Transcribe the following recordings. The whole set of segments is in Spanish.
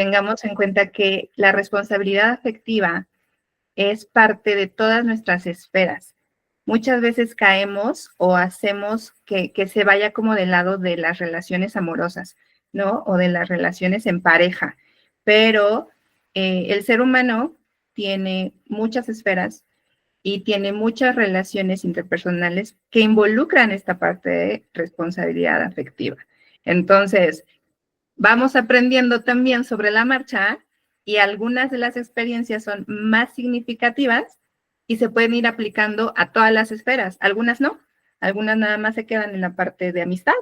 tengamos en cuenta que la responsabilidad afectiva es parte de todas nuestras esferas. Muchas veces caemos o hacemos que se vaya como del lado de las relaciones amorosas, ¿no? O de las relaciones en pareja. Pero el ser humano tiene muchas esferas y tiene muchas relaciones interpersonales que involucran esta parte de responsabilidad afectiva. Entonces, vamos aprendiendo también sobre la marcha y algunas de las experiencias son más significativas y se pueden ir aplicando a todas las esferas. Algunas no, algunas nada más se quedan en la parte de amistad,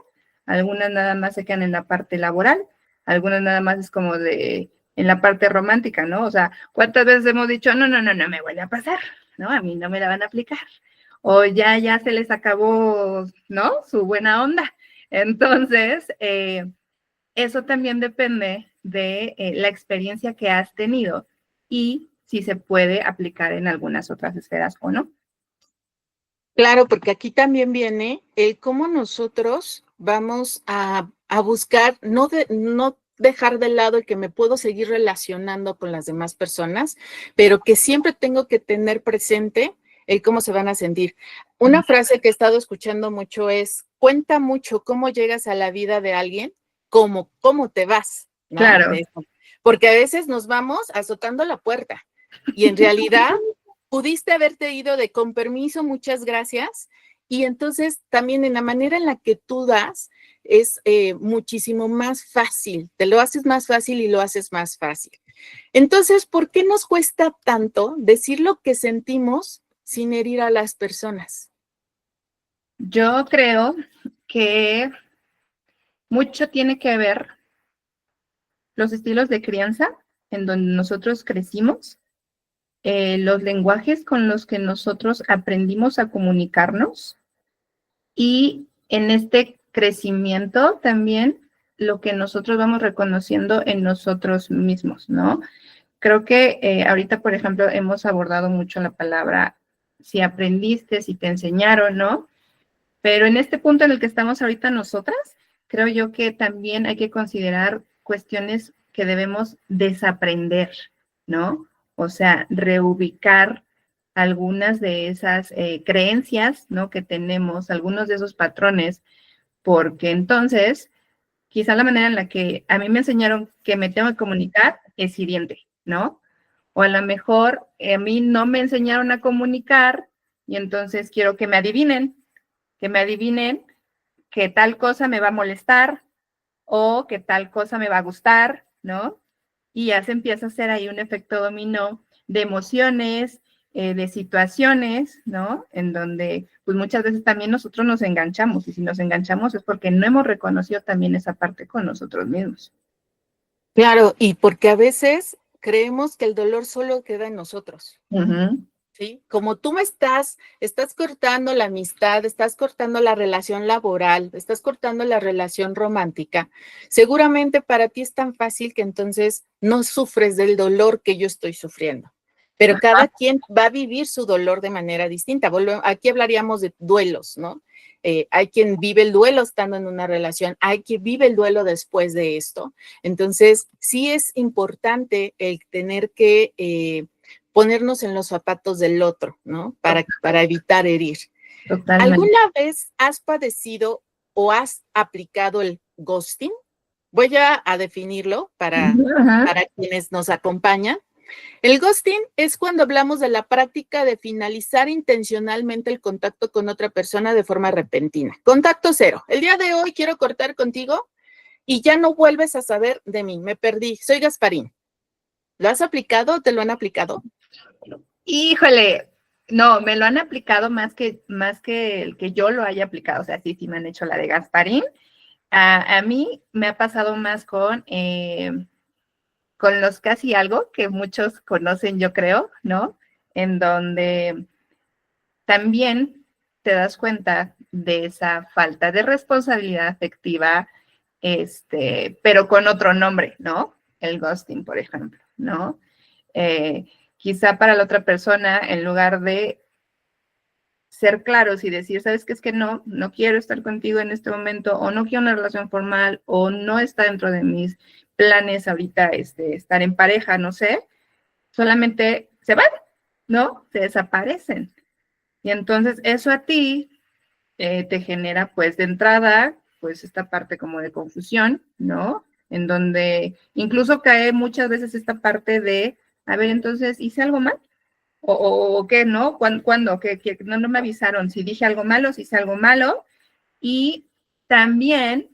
algunas nada más se quedan en la parte laboral, algunas nada más es como de en la parte romántica, ¿no? O sea, ¿cuántas veces hemos dicho, no me vuelve a pasar, ¿no? A mí no me la van a aplicar. O ya se les acabó, ¿no? Su buena onda. Entonces, eso también depende de la experiencia que has tenido y si se puede aplicar en algunas otras esferas o no. Claro, porque aquí también viene el cómo nosotros vamos a buscar, no dejar de lado el que me puedo seguir relacionando con las demás personas, pero que siempre tengo que tener presente el cómo se van a sentir. Una frase que he estado escuchando mucho es, cuenta mucho cómo llegas a la vida de alguien, cómo te vas, ¿no? Claro. Porque a veces nos vamos azotando la puerta y en realidad pudiste haberte ido de con permiso, muchas gracias. Y entonces también en la manera en la que tú das es muchísimo más fácil, te lo haces más fácil y lo haces más fácil. Entonces, ¿por qué nos cuesta tanto decir lo que sentimos sin herir a las personas? Yo creo que mucho tiene que ver los estilos de crianza en donde nosotros crecimos, los lenguajes con los que nosotros aprendimos a comunicarnos y en este crecimiento también lo que nosotros vamos reconociendo en nosotros mismos, ¿no? Creo que ahorita, por ejemplo, hemos abordado mucho la palabra si aprendiste, si te enseñaron, ¿no? Pero en este punto en el que estamos ahorita nosotras, creo yo que también hay que considerar cuestiones que debemos desaprender, ¿no? O sea, reubicar algunas de esas creencias, ¿no? Que tenemos, algunos de esos patrones, porque entonces, quizá la manera en la que a mí me enseñaron que me tengo que comunicar es hiriente, ¿no? O a lo mejor a mí no me enseñaron a comunicar y entonces quiero que me adivinen que tal cosa me va a molestar o que tal cosa me va a gustar, ¿no? Y ya se empieza a hacer ahí un efecto dominó de emociones, de situaciones, ¿no? En donde, pues muchas veces también nosotros nos enganchamos, y si nos enganchamos es porque no hemos reconocido también esa parte con nosotros mismos. Claro, y porque a veces creemos que el dolor solo queda en nosotros. ¿Sí? Como tú me estás cortando la amistad, estás cortando la relación laboral, estás cortando la relación romántica, seguramente para ti es tan fácil que entonces no sufres del dolor que yo estoy sufriendo. Pero cada quien va a vivir su dolor de manera distinta. Aquí hablaríamos de duelos, ¿no? Hay quien vive el duelo estando en una relación, hay quien vive el duelo después de esto. Entonces, sí es importante el tener que ponernos en los zapatos del otro, ¿no? Para evitar herir. Totalmente. ¿Alguna vez has padecido o has aplicado el ghosting? Voy a definirlo para quienes nos acompañan. El ghosting es cuando hablamos de la práctica de finalizar intencionalmente el contacto con otra persona de forma repentina. Contacto cero. El día de hoy quiero cortar contigo y ya no vuelves a saber de mí. Me perdí. Soy Gasparín. ¿Lo has aplicado o te lo han aplicado? Híjole, no, me lo han aplicado más que el que yo lo haya aplicado. O sea, sí me han hecho la de Gasparín. A mí me ha pasado más con los casi algo, que muchos conocen, yo creo, ¿no? En donde también te das cuenta de esa falta de responsabilidad afectiva, pero con otro nombre, ¿no? El ghosting, por ejemplo, ¿no? Quizá para la otra persona, en lugar de ser claros y decir, ¿sabes qué? Es que no quiero estar contigo en este momento, o no quiero una relación formal, o no está dentro de mis planes ahorita estar en pareja, no sé, solamente se van, ¿no? Se desaparecen. Y entonces eso a ti te genera, pues, de entrada, pues, esta parte como de confusión, ¿no? En donde incluso cae muchas veces esta parte de, a ver, entonces, ¿hice algo mal? ¿O qué, no? ¿Cuándo? ¿Que no me avisaron si dije algo malo, si hice algo malo? Y también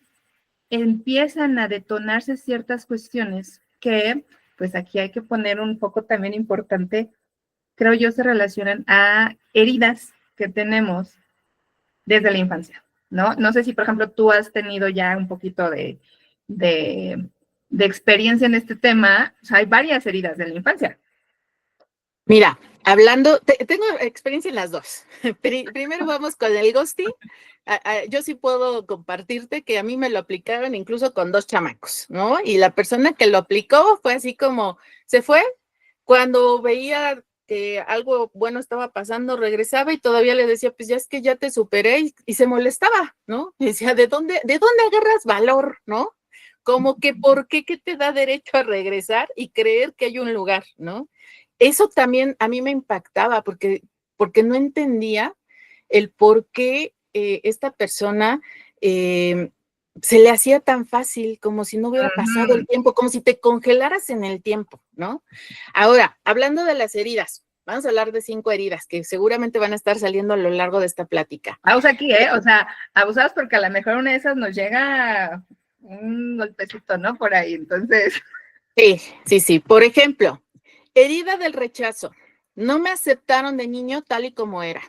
empiezan a detonarse ciertas cuestiones que, pues aquí hay que poner un poco también importante, creo yo, se relacionan a heridas que tenemos desde la infancia, ¿no? No sé si, por ejemplo, tú has tenido ya un poquito de, de experiencia en este tema. O sea, hay varias heridas de la infancia. Mira, tengo experiencia en las dos. Primero vamos con el ghosting. Yo sí puedo compartirte que a mí me lo aplicaron incluso con 2 chamacos, ¿no? Y la persona que lo aplicó fue así como, se fue, cuando veía que algo bueno estaba pasando, regresaba y todavía le decía, pues ya es que ya te superé y se molestaba, ¿no? Y decía, ¿de dónde agarras valor, no? Como que, ¿por qué? ¿Qué te da derecho a regresar y creer que hay un lugar, no? Eso también a mí me impactaba porque no entendía el por qué esta persona se le hacía tan fácil, como si no hubiera pasado el tiempo, como si te congelaras en el tiempo, ¿no? Ahora, hablando de las heridas, vamos a hablar de 5 heridas que seguramente van a estar saliendo a lo largo de esta plática. Vamos aquí, ¿eh? O sea, abusados porque a lo mejor una de esas nos llega un golpecito, ¿no? Por ahí, entonces. Sí. Por ejemplo, herida del rechazo. No me aceptaron de niño tal y como era.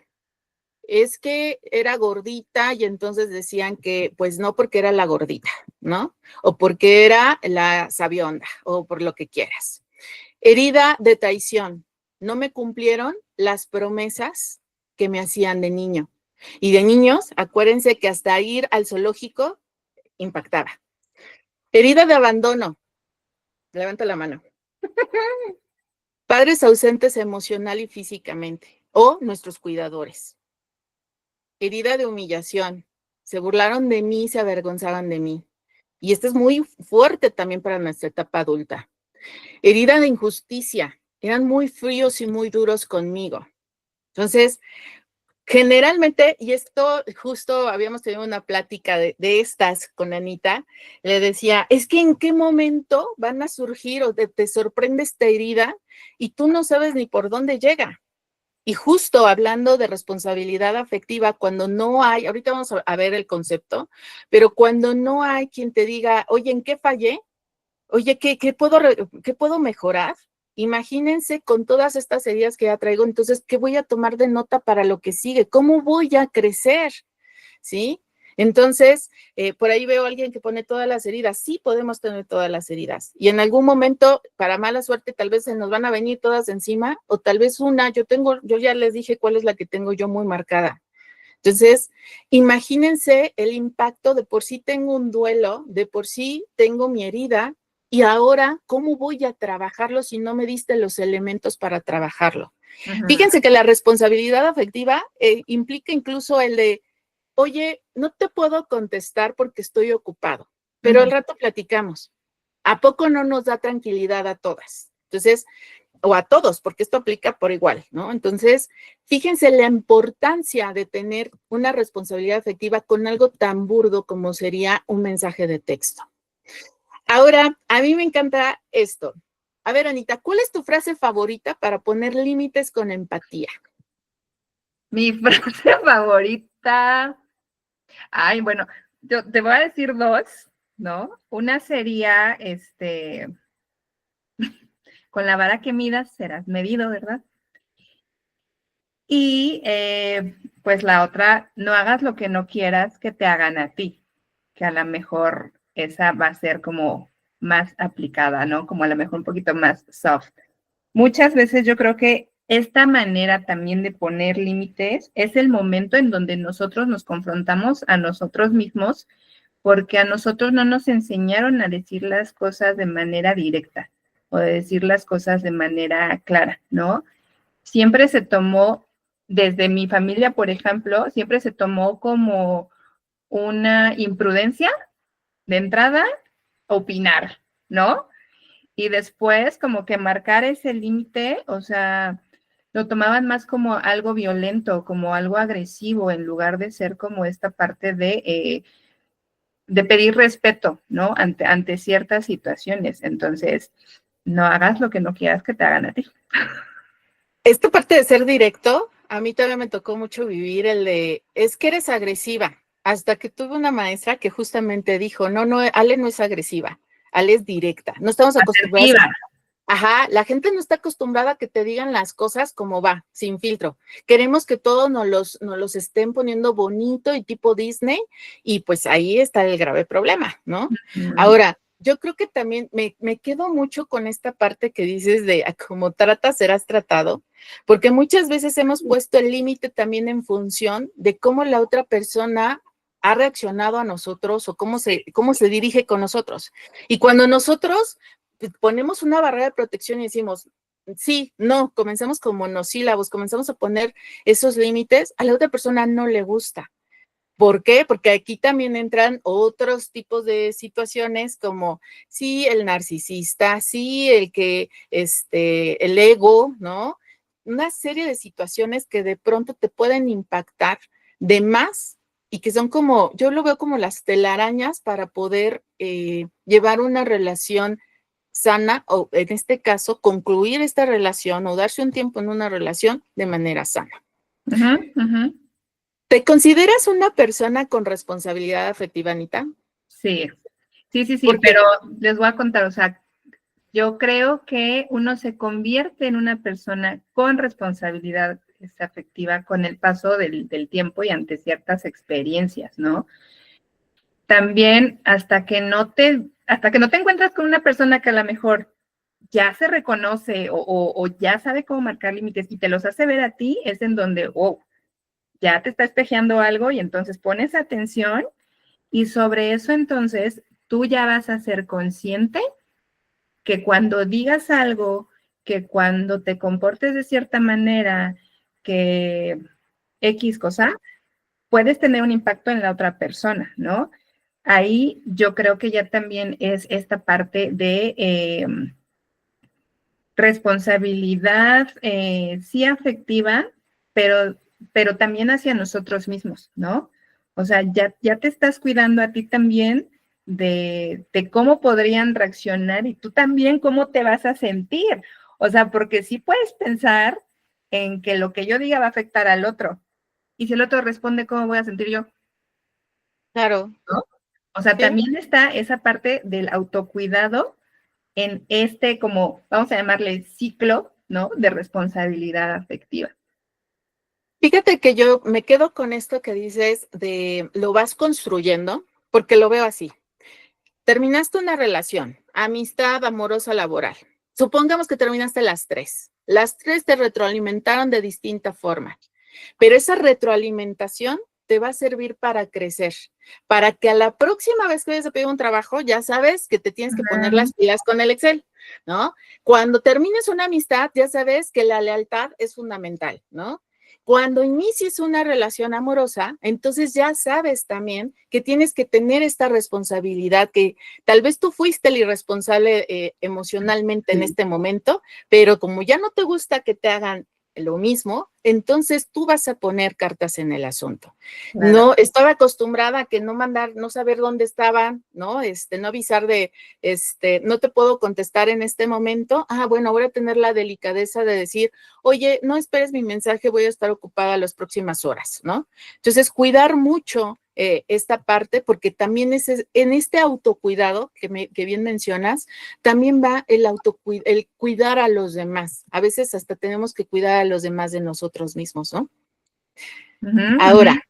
Es que era gordita y entonces decían que, pues no, porque era la gordita, ¿no? O porque era la sabionda, o por lo que quieras. Herida de traición. No me cumplieron las promesas que me hacían de niño. Y de niños, acuérdense que hasta ir al zoológico impactaba. Herida de abandono. Levanta la mano. Padres ausentes emocional y físicamente, o nuestros cuidadores. Herida de humillación. Se burlaron de mí, se avergonzaban de mí. Y esto es muy fuerte también para nuestra etapa adulta. Herida de injusticia. Eran muy fríos y muy duros conmigo. Entonces, generalmente, y esto justo habíamos tenido una plática de estas con Anita, le decía, es que en qué momento van a surgir o te sorprende esta herida y tú no sabes ni por dónde llega. Y justo hablando de responsabilidad afectiva, cuando no hay, ahorita vamos a ver el concepto, pero cuando no hay quien te diga, oye, ¿en qué fallé? Oye, ¿qué puedo mejorar? Imagínense con todas estas heridas que ya traigo, entonces, ¿qué voy a tomar de nota para lo que sigue? ¿Cómo voy a crecer? ¿Sí? Entonces, por ahí veo a alguien que pone todas las heridas. Sí, podemos tener todas las heridas. Y en algún momento, para mala suerte, tal vez se nos van a venir todas encima, o tal vez una. Yo ya les dije cuál es la que tengo yo muy marcada. Entonces, imagínense el impacto. De por sí tengo un duelo, de por sí tengo mi herida, y ahora, ¿cómo voy a trabajarlo si no me diste los elementos para trabajarlo? Fíjense que la responsabilidad afectiva implica incluso el de, oye, no te puedo contestar porque estoy ocupado, pero al rato platicamos. ¿A poco no nos da tranquilidad a todas? Entonces, o a todos, porque esto aplica por igual, ¿no? Entonces, fíjense la importancia de tener una responsabilidad afectiva con algo tan burdo como sería un mensaje de texto. Ahora, a mí me encanta esto. A ver, Anita, ¿cuál es tu frase favorita para poner límites con empatía? Mi frase favorita. Ay, bueno, yo te voy a decir 2, ¿no? Una sería, con la vara que midas serás medido, ¿verdad? Y pues la otra, no hagas lo que no quieras que te hagan a ti, que a lo mejor esa va a ser como más aplicada, ¿no? Como a lo mejor un poquito más soft. Muchas veces yo creo que esta manera también de poner límites es el momento en donde nosotros nos confrontamos a nosotros mismos, porque a nosotros no nos enseñaron a decir las cosas de manera directa o de decir las cosas de manera clara, ¿no? Siempre se tomó, desde mi familia, por ejemplo, siempre se tomó como una imprudencia de entrada, opinar, ¿no? Y después como que marcar ese límite, o sea, lo tomaban más como algo violento, como algo agresivo, en lugar de ser como esta parte de pedir respeto, ¿no? Ante ciertas situaciones. Entonces, no hagas lo que no quieras que te hagan a ti. Esta parte de ser directo, a mí también me tocó mucho vivir el de, es que eres agresiva. Hasta que tuve una maestra que justamente dijo, no, no, Ale no es agresiva, Ale es directa. No estamos acostumbrados Asertiva. Ajá, la gente no está acostumbrada a que te digan las cosas como va, sin filtro. Queremos que todos nos los estén poniendo bonito y tipo Disney, y pues ahí está el grave problema, ¿no? Ahora, yo creo que también me quedo mucho con esta parte que dices de como tratas, serás tratado, porque muchas veces hemos puesto el límite también en función de cómo la otra persona ha reaccionado a nosotros o cómo se dirige con nosotros. Y cuando nosotros ponemos una barrera de protección y decimos, sí, no, comenzamos con monosílabos, comenzamos a poner esos límites, a la otra persona no le gusta. ¿Por qué? Porque aquí también entran otros tipos de situaciones como, sí, el narcisista, sí, el ego, ¿no? Una serie de situaciones que de pronto te pueden impactar de más y que son como, yo lo veo como las telarañas para poder llevar una relación sana o en este caso concluir esta relación o darse un tiempo en una relación de manera sana. ¿Te consideras una persona con responsabilidad afectiva, Anita? Sí, sí, Porque, pero les voy a contar, o sea, yo creo que uno se convierte en una persona con responsabilidad afectiva con el paso del tiempo y ante ciertas experiencias, ¿no? También hasta que no te encuentras con una persona que a lo mejor ya se reconoce o ya sabe cómo marcar límites y te los hace ver a ti, es en donde, oh, ya te está espejeando algo y entonces pones atención y sobre eso entonces tú ya vas a ser consciente que cuando digas algo, que cuando te comportes de cierta manera, que X cosa, puedes tener un impacto en la otra persona, ¿no? Ahí yo creo que ya también es esta parte de responsabilidad, sí afectiva, pero también hacia nosotros mismos, ¿no? O sea, ya te estás cuidando a ti también de cómo podrían reaccionar y tú también cómo te vas a sentir. O sea, porque sí puedes pensar en que lo que yo diga va a afectar al otro. Y si el otro responde, ¿cómo voy a sentir yo? claro, ¿No? O sea, ¿sí? también está esa parte del autocuidado en este, como, vamos a llamarle ciclo, ¿no? De responsabilidad afectiva. Fíjate que yo me quedo con esto que dices de lo vas construyendo, porque lo veo así. Terminaste una relación, amistad, amorosa, laboral. Supongamos que terminaste las tres. Las tres te retroalimentaron de distinta forma, pero esa retroalimentación te va a servir para crecer, para que a la próxima vez que vayas a pedir un trabajo, ya sabes que te tienes que poner las pilas con el Excel, ¿no? Cuando termines una amistad, ya sabes que la lealtad es fundamental, ¿no? Cuando inicies una relación amorosa, entonces ya sabes también que tienes que tener esta responsabilidad, que tal vez tú fuiste el irresponsable emocionalmente en este momento, pero como ya no te gusta que te hagan lo mismo, entonces tú vas a poner cartas en el asunto. Claro. No, estaba acostumbrada a que no mandar, no saber dónde estaban, ¿no? No avisar de, no te puedo contestar en este momento. Ah, bueno, voy a tener la delicadeza de decir, oye, no esperes mi mensaje, voy a estar ocupada las próximas horas, ¿no? Entonces, cuidar mucho esta parte, porque también en este autocuidado que bien mencionas, también va el cuidar a los demás. A veces hasta tenemos que cuidar a los demás de nosotros mismos, ¿no? Ahora,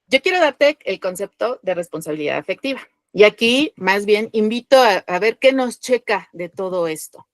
yo quiero darte el concepto de responsabilidad afectiva. Y aquí, más bien, invito a ver qué nos checa de todo esto.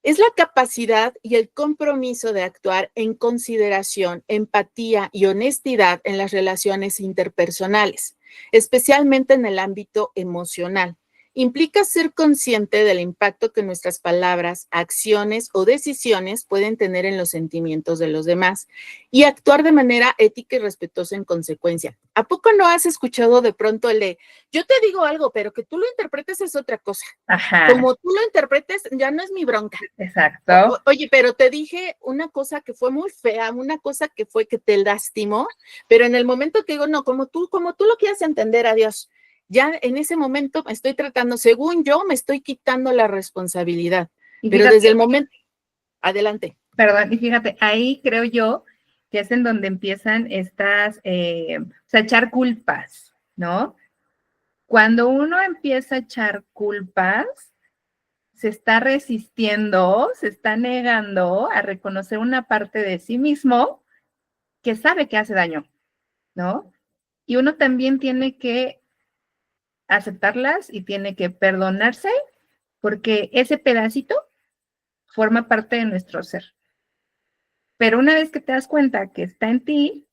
Es la capacidad y el compromiso de actuar en consideración, empatía y honestidad en las relaciones interpersonales, especialmente en el ámbito emocional. implica ser consciente del impacto que nuestras palabras, acciones o decisiones pueden tener en los sentimientos de los demás y actuar de manera ética y respetuosa en consecuencia. ¿A poco no has escuchado de pronto el de, yo te digo algo, pero que tú lo interpretes es otra cosa? Ajá. Como tú lo interpretes, ya no es mi bronca. Exacto. Oye, pero te dije una cosa que fue muy fea, una cosa que fue que te lastimó, pero en el momento que digo, no, como tú lo quieras entender, adiós. Ya en ese momento me estoy tratando, según yo, me estoy quitando la responsabilidad. Y Pero fíjate, desde el momento, adelante. perdón, y fíjate, ahí creo yo que es en donde empiezan estas, o sea, echar culpas, ¿no? Cuando uno empieza a echar culpas, se está resistiendo, se está negando a reconocer una parte de sí mismo que sabe que hace daño, ¿no? Y uno también tiene que aceptarlas y tiene que perdonarse porque ese pedacito forma parte de nuestro ser. Pero una vez que te das cuenta que está en ti,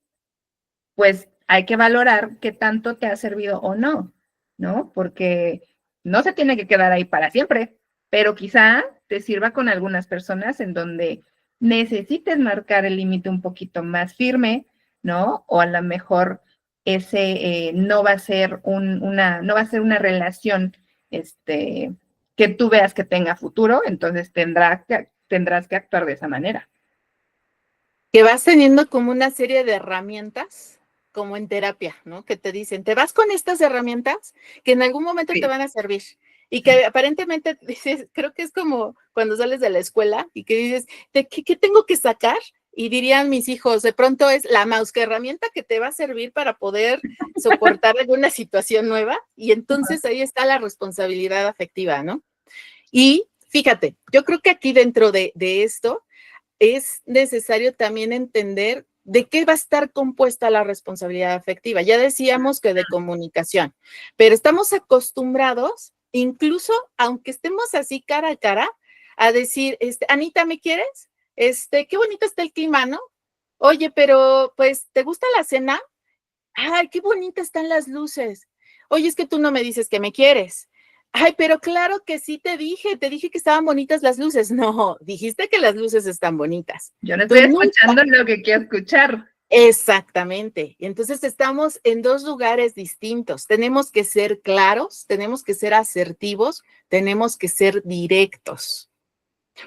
pues hay que valorar qué tanto te ha servido o no, ¿no? Porque no se tiene que quedar ahí para siempre, pero quizá te sirva con algunas personas en donde necesites marcar el límite un poquito más firme, ¿no? O a lo mejor ese no va a ser no va a ser una relación, que tú veas que tenga futuro, entonces tendrás que actuar de esa manera. Que vas teniendo como una serie de herramientas, como en terapia, ¿no? Que te dicen, te vas con estas herramientas que en algún momento te van a servir. Y que aparentemente dices, creo que es como cuando sales de la escuela y que dices, ¿qué tengo que sacar? Y dirían mis hijos, de pronto es la mouse, que herramienta que te va a servir para poder soportar alguna situación nueva. Y entonces ahí está la responsabilidad afectiva, ¿no? Y fíjate, yo creo que aquí dentro de esto es necesario también entender de qué va a estar compuesta la responsabilidad afectiva. Ya decíamos que de comunicación, pero estamos acostumbrados, incluso aunque estemos así cara a cara, a decir, Anita, ¿me quieres? Qué bonito está el clima, ¿no? Oye, pero pues, ¿te gusta la cena? Ay, qué bonitas están las luces. Oye, es que tú no me dices que me quieres. Ay, pero claro que sí te dije que estaban bonitas las luces. No, dijiste que las luces están bonitas. Yo no Tú estoy nunca. escuchando lo que quiero escuchar. Exactamente. Entonces estamos en dos lugares distintos. Tenemos que ser claros, tenemos que ser asertivos, tenemos que ser directos.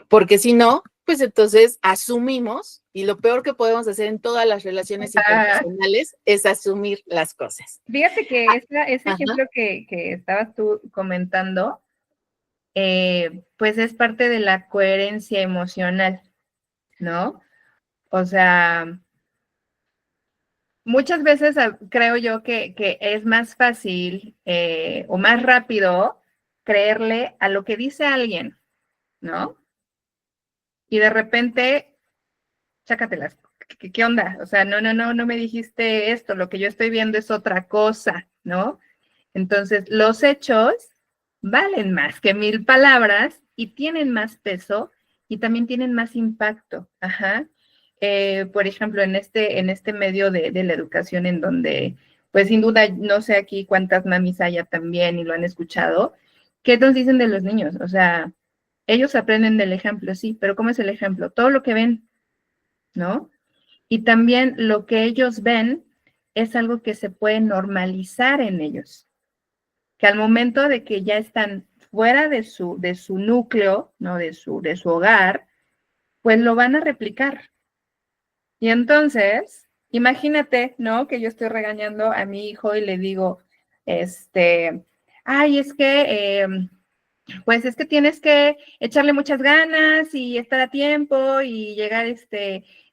Porque si no, pues entonces asumimos, y lo peor que podemos hacer en todas las relaciones interpersonales es asumir las cosas. Fíjate que ese ejemplo que estabas tú comentando, pues es parte de la coherencia emocional, ¿no? O sea, muchas veces creo yo que es más fácil o más rápido creerle a lo que dice alguien, ¿no? Y de repente, chácatelas. ¿Qué onda? O sea, no me dijiste esto, lo que yo estoy viendo es otra cosa, ¿no? Entonces, los hechos valen más que 1000 palabras y tienen más peso y también tienen más impacto. Ajá. Por ejemplo, en este medio de la educación en donde, pues sin duda, no sé aquí cuántas mamis haya también y lo han escuchado, ¿qué nos dicen de los niños? O sea, ellos aprenden del ejemplo, sí, pero ¿cómo es el ejemplo? Todo lo que ven, ¿no? Y también lo que ellos ven es algo que se puede normalizar en ellos, que al momento de que ya están fuera de su núcleo, ¿no? De su hogar, pues lo van a replicar. Y entonces, imagínate, ¿no? Que yo estoy regañando a mi hijo y le digo, ay, es que, pues es que tienes que echarle muchas ganas y estar a tiempo y llegar,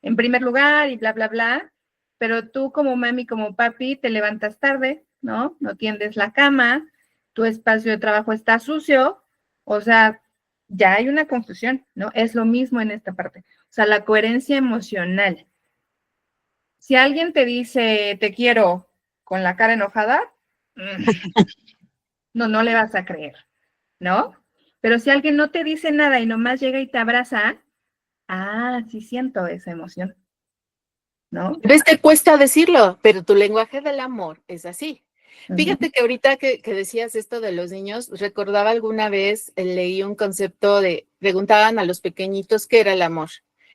en primer lugar y bla, bla, bla. Pero tú como mami, como papi, te levantas tarde, ¿no? No tiendes la cama, tu espacio de trabajo está sucio, o sea, ya hay una confusión, ¿no? Es lo mismo en esta parte. O sea, la coherencia emocional. Si alguien te dice te quiero con la cara enojada, no le vas a creer, ¿no? Pero si alguien no te dice nada y nomás llega y te abraza, sí siento esa emoción, ¿no? A veces te cuesta decirlo, pero tu lenguaje del amor es así. Fíjate que ahorita que decías esto de los niños, recordaba alguna vez, leí un concepto preguntaban a los pequeñitos qué era el amor.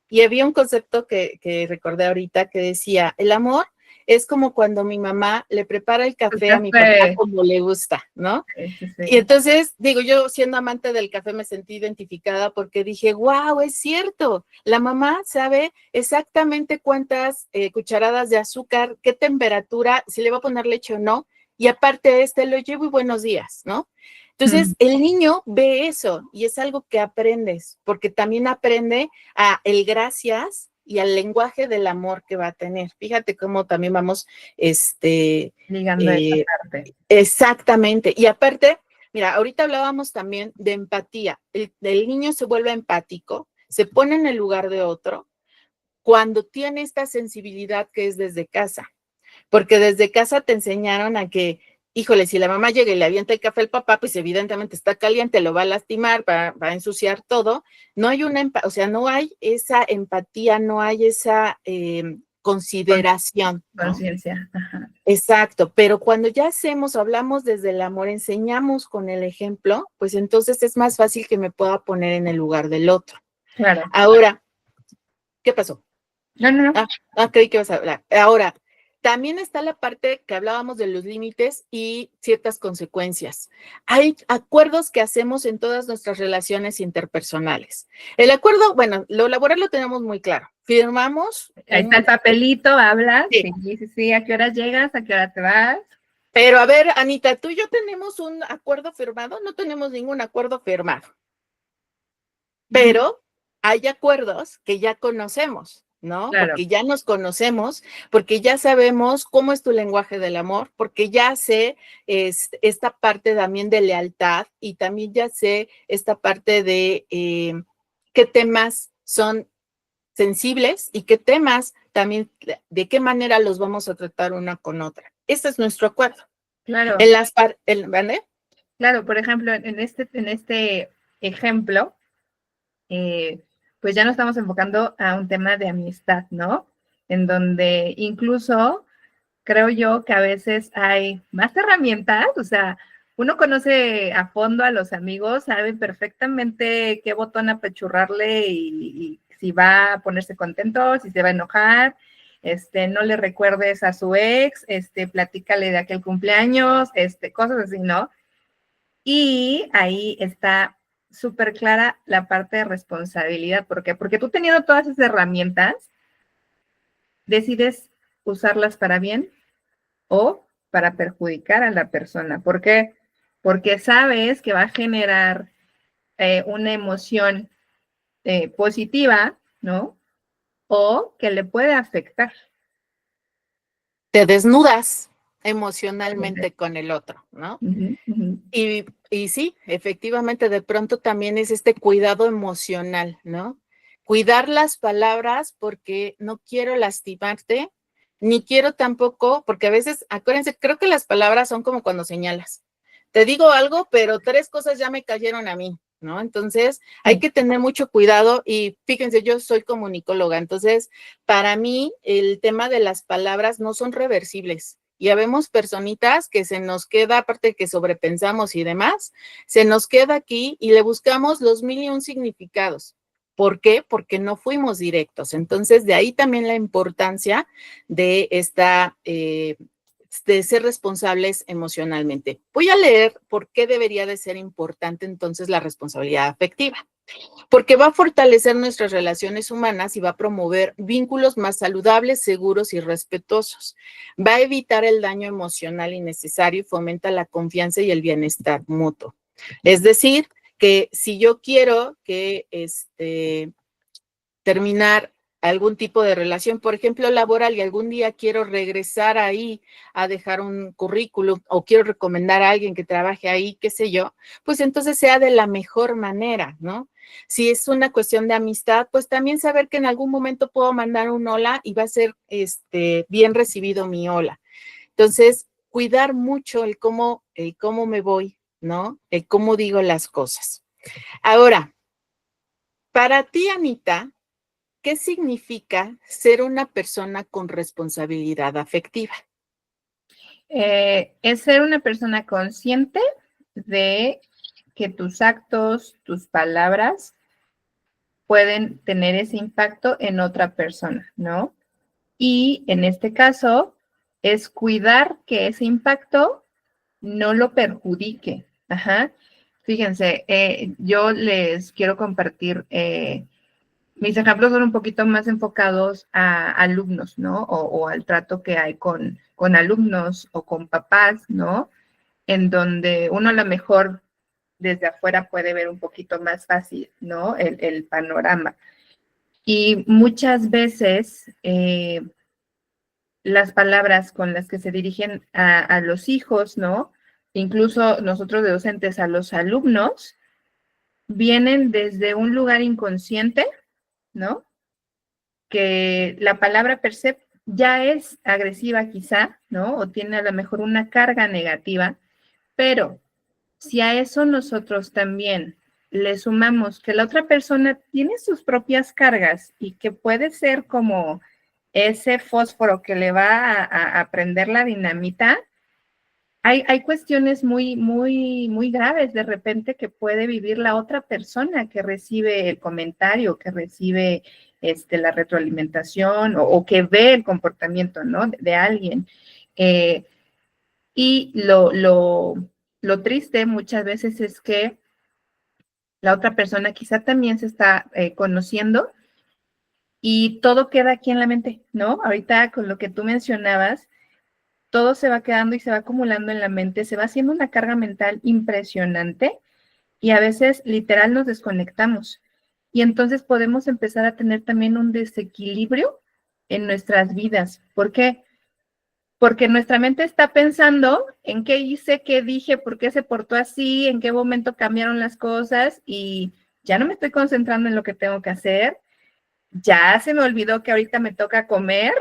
Y había un concepto que recordé ahorita que decía, el amor es como cuando mi mamá le prepara el café a mi papá como le gusta, ¿no? Sí. Y entonces, digo, yo siendo amante del café me sentí identificada porque dije, wow, es cierto, la mamá sabe exactamente cuántas cucharadas de azúcar, qué temperatura, si le va a poner leche o no, y aparte lo llevo y buenos días, ¿no? Entonces, el niño ve eso y es algo que aprendes, porque también aprende a el gracias y al lenguaje del amor que va a tener. Fíjate cómo también vamos, ligando esa parte. Exactamente. Y aparte, mira, ahorita hablábamos también de empatía. El niño se vuelve empático, se pone en el lugar de otro cuando tiene esta sensibilidad que es desde casa. Porque desde casa te enseñaron a que, híjole, si la mamá llega y le avienta el café al papá, pues evidentemente está caliente, lo va a lastimar, va a ensuciar todo. No hay o sea, no hay esa empatía, no hay esa consideración. Conciencia. ¿No? Exacto, pero cuando ya hablamos desde el amor, enseñamos con el ejemplo, pues entonces es más fácil que me pueda poner en el lugar del otro. Claro. Ahora, ¿qué pasó? No. Creí que ibas a hablar. Ahora, también está la parte que hablábamos de los límites y ciertas consecuencias. Hay acuerdos que hacemos en todas nuestras relaciones interpersonales. El acuerdo, bueno, lo laboral lo tenemos muy claro. Firmamos. Ahí está el papelito, hablas. Sí. Sí. ¿A qué horas llegas? ¿A qué hora te vas? Pero a ver, Anita, ¿tú y yo tenemos un acuerdo firmado? No tenemos ningún acuerdo firmado. Pero hay acuerdos que ya conocemos, ¿no? Claro. Porque ya nos conocemos, porque ya sabemos cómo es tu lenguaje del amor, porque ya sé esta parte también de lealtad y también ya sé esta parte de qué temas son sensibles y qué temas también, de qué manera los vamos a tratar una con otra. Ese es nuestro acuerdo. Claro. ¿Vale? Claro, por ejemplo, en este ejemplo, pues ya nos estamos enfocando a un tema de amistad, ¿no? En donde incluso creo yo que a veces hay más herramientas, o sea, uno conoce a fondo a los amigos, sabe perfectamente qué botón apachurrarle y si va a ponerse contento, si se va a enojar, no le recuerdes a su ex, platícale de aquel cumpleaños, cosas así, ¿no? Y ahí está súper clara la parte de responsabilidad. ¿Por qué? Porque tú teniendo todas esas herramientas, decides usarlas para bien o para perjudicar a la persona. ¿Por qué? Porque sabes que va a generar una emoción positiva, ¿no? O que le puede afectar. Te desnudas emocionalmente con el otro, ¿no? Uh-huh. Y sí, efectivamente, de pronto también es este cuidado emocional, ¿no? Cuidar las palabras porque no quiero lastimarte, ni quiero tampoco, porque a veces, acuérdense, creo que las palabras son como cuando señalas. Te digo algo, pero 3 cosas ya me cayeron a mí, ¿no? Entonces, hay que tener mucho cuidado y fíjense, yo soy comunicóloga, entonces, para mí, el tema de las palabras no son reversibles. Y habemos personitas que se nos queda, aparte de que sobrepensamos y demás, se nos queda aquí y le buscamos los 1001 significados. ¿Por qué? Porque no fuimos directos. Entonces, de ahí también la importancia de de ser responsables emocionalmente. Voy a leer por qué debería de ser importante entonces la responsabilidad afectiva. Porque va a fortalecer nuestras relaciones humanas y va a promover vínculos más saludables, seguros y respetuosos. Va a evitar el daño emocional innecesario y fomenta la confianza y el bienestar mutuo. Es decir, que si yo quiero que terminar algún tipo de relación, por ejemplo, laboral, y algún día quiero regresar ahí a dejar un currículum o quiero recomendar a alguien que trabaje ahí, qué sé yo, pues entonces sea de la mejor manera, ¿no? Si es una cuestión de amistad, pues también saber que en algún momento puedo mandar un hola y va a ser bien recibido mi hola. Entonces, cuidar mucho el cómo me voy, ¿no? El cómo digo las cosas. Ahora, para ti, Anita, ¿qué significa ser una persona con responsabilidad afectiva? Es ser una persona consciente de que tus actos, tus palabras pueden tener ese impacto en otra persona, ¿no? Y en este caso es cuidar que ese impacto no lo perjudique. Ajá. Fíjense, yo les quiero compartir, mis ejemplos son un poquito más enfocados a alumnos, ¿no? O al trato que hay con alumnos o con papás, ¿no? En donde uno a lo mejor desde afuera puede ver un poquito más fácil, ¿no? El panorama. Y muchas veces las palabras con las que se dirigen a los hijos, ¿no? Incluso nosotros de docentes a los alumnos, vienen desde un lugar inconsciente, ¿no? Que la palabra per se ya es agresiva quizá, ¿no? O tiene a lo mejor una carga negativa, pero si a eso nosotros también le sumamos que la otra persona tiene sus propias cargas y que puede ser como ese fósforo que le va a prender la dinamita, hay cuestiones muy graves de repente que puede vivir la otra persona que recibe el comentario, que recibe la retroalimentación o que ve el comportamiento, ¿no? De alguien. Y lo triste muchas veces es que la otra persona quizá también se está conociendo y todo queda aquí en la mente, ¿no? Ahorita con lo que tú mencionabas, todo se va quedando y se va acumulando en la mente, se va haciendo una carga mental impresionante y a veces literal nos desconectamos. Y entonces podemos empezar a tener también un desequilibrio en nuestras vidas. ¿Por qué? Porque nuestra mente está pensando en qué hice, qué dije, por qué se portó así, en qué momento cambiaron las cosas y ya no me estoy concentrando en lo que tengo que hacer, ya se me olvidó que ahorita me toca comer,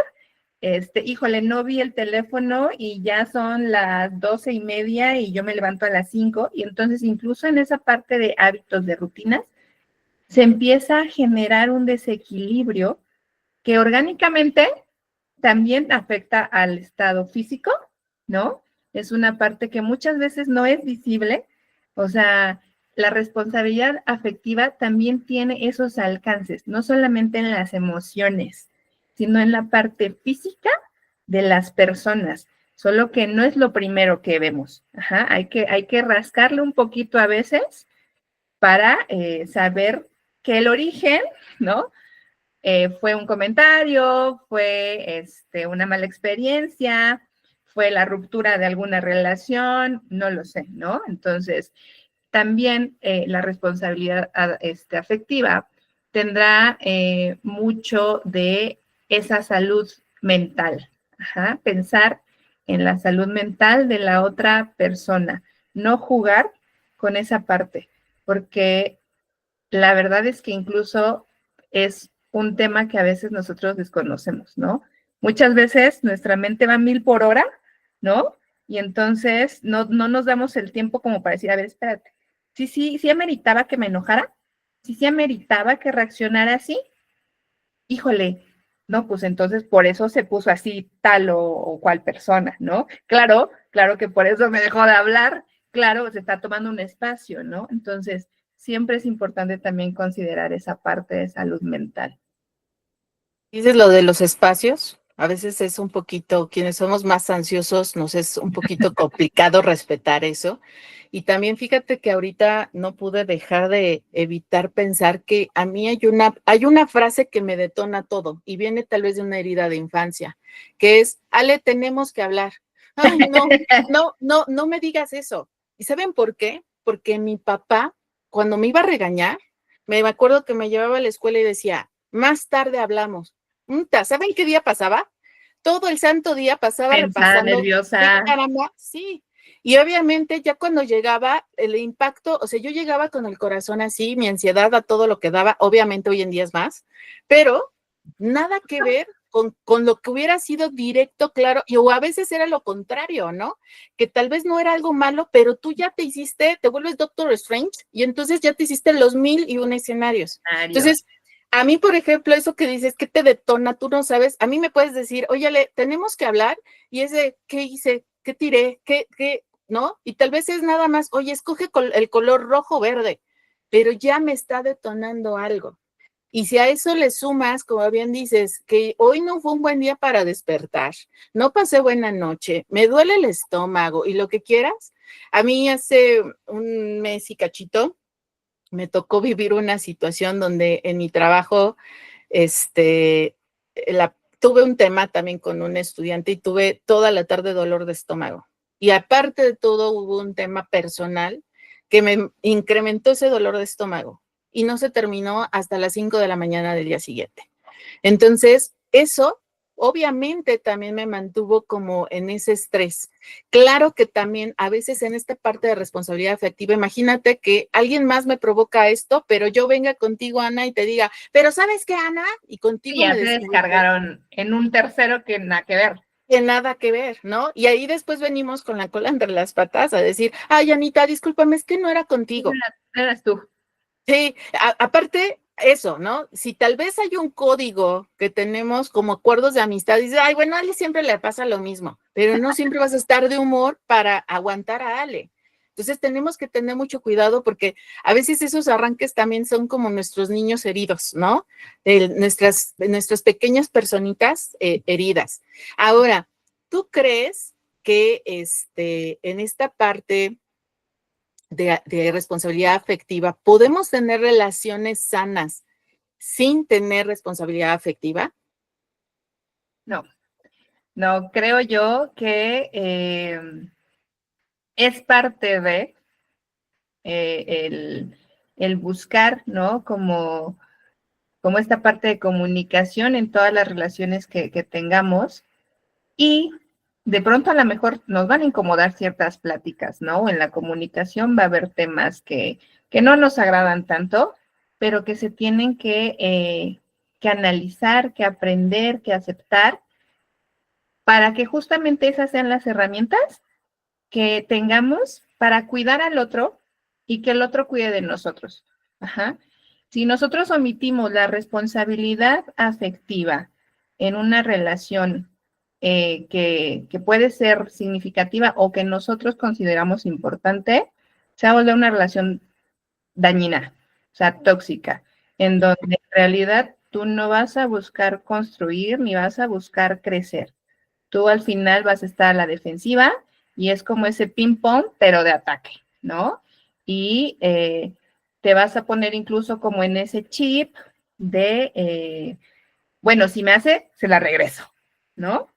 híjole, no vi el teléfono y ya son las 12:30 y yo me levanto a las 5 y entonces incluso en esa parte de hábitos, de rutinas, se empieza a generar un desequilibrio que orgánicamente también afecta al estado físico, ¿no? Es una parte que muchas veces no es visible, o sea, la responsabilidad afectiva también tiene esos alcances, no solamente en las emociones, sino en la parte física de las personas, solo que no es lo primero que vemos. Ajá, hay que rascarle un poquito a veces para saber que el origen, ¿no? Fue un comentario, fue una mala experiencia, fue la ruptura de alguna relación, no lo sé, ¿no? Entonces, también la responsabilidad afectiva tendrá mucho de esa salud mental. Ajá, pensar en la salud mental de la otra persona, no jugar con esa parte, porque la verdad es que incluso es un tema que a veces nosotros desconocemos, ¿no? Muchas veces nuestra mente va a 1000 por hora, ¿no? Y entonces no nos damos el tiempo como para decir, a ver, espérate, sí ameritaba que me enojara, sí ameritaba que reaccionara así, híjole, no, pues entonces por eso se puso así tal o cual persona, ¿no? Claro que por eso me dejó de hablar, claro, se está tomando un espacio, ¿no? Entonces, siempre es importante también considerar esa parte de salud mental. Dices lo de los espacios, a veces es un poquito, quienes somos más ansiosos, nos es un poquito complicado respetar eso. Y también fíjate que ahorita no pude dejar de evitar pensar que a mí hay una frase que me detona todo y viene tal vez de una herida de infancia, que es, Ale, tenemos que hablar. Ay, no me digas eso. ¿Y saben por qué? Porque mi papá, cuando me iba a regañar, me acuerdo que me llevaba a la escuela y decía, más tarde hablamos. ¿Saben qué día pasaba? Todo el santo día pasaba Pensada, repasando qué nerviosa. caramba, sí. Y obviamente ya cuando llegaba el impacto, o sea, yo llegaba con el corazón así, mi ansiedad a todo lo que daba, obviamente hoy en día es más, pero nada que ver con lo que hubiera sido directo, claro, o a veces era lo contrario, ¿no? Que tal vez no era algo malo, pero tú ya te vuelves Doctor Strange y entonces ya te hiciste los 1001 escenarios. Entonces, a mí, por ejemplo, eso que dices, que te detona, tú no sabes, a mí me puedes decir, oye, tenemos que hablar, y ese, ¿qué hice? ¿Qué tiré? ¿No? Y tal vez es nada más, oye, escoge el color rojo o verde, pero ya me está detonando algo. Y si a eso le sumas, como bien dices, que hoy no fue un buen día para despertar, no pasé buena noche, me duele el estómago y lo que quieras, a mí hace un mes y cachito me tocó vivir una situación donde en mi trabajo, tuve un tema también con un estudiante y tuve toda la tarde dolor de estómago. Y aparte de todo, hubo un tema personal que me incrementó ese dolor de estómago y no se terminó hasta las 5 de la mañana del día siguiente. Entonces, eso obviamente también me mantuvo como en ese estrés. Claro que también a veces en esta parte de responsabilidad afectiva, imagínate que alguien más me provoca esto, pero yo venga contigo, Ana, y te diga, pero ¿sabes qué, Ana? Y Sí, contigo ya me se descargo. descargaron en un tercero que nada que ver. Que nada que ver, ¿no? Y ahí después venimos con la cola entre las patas a decir, ay, Anita, discúlpame, es que no era contigo. Eras tú. Sí, aparte eso, ¿no? Si tal vez hay un código que tenemos como acuerdos de amistad, dices, ay, bueno, a Ale siempre le pasa lo mismo, pero no siempre vas a estar de humor para aguantar a Ale. Entonces tenemos que tener mucho cuidado porque a veces esos arranques también son como nuestros niños heridos, ¿no? Nuestras pequeñas personitas heridas. Ahora, ¿tú crees que en esta parte de responsabilidad afectiva, ¿podemos tener relaciones sanas sin tener responsabilidad afectiva? No, no, creo yo que es parte de el buscar, ¿no? Como esta parte de comunicación en todas las relaciones que tengamos y de pronto a lo mejor nos van a incomodar ciertas pláticas, ¿no? En la comunicación va a haber temas que no nos agradan tanto, pero que se tienen que analizar, que aprender, que aceptar, para que justamente esas sean las herramientas que tengamos para cuidar al otro y que el otro cuide de nosotros. Ajá. Si nosotros omitimos la responsabilidad afectiva en una relación que puede ser significativa o que nosotros consideramos importante, se va a volver una relación dañina, o sea, tóxica, en donde en realidad tú no vas a buscar construir ni vas a buscar crecer. Tú al final vas a estar a la defensiva y es como ese ping-pong, pero de ataque, ¿no? Y te vas a poner incluso como en ese chip de, bueno, si me hace, se la regreso, ¿no?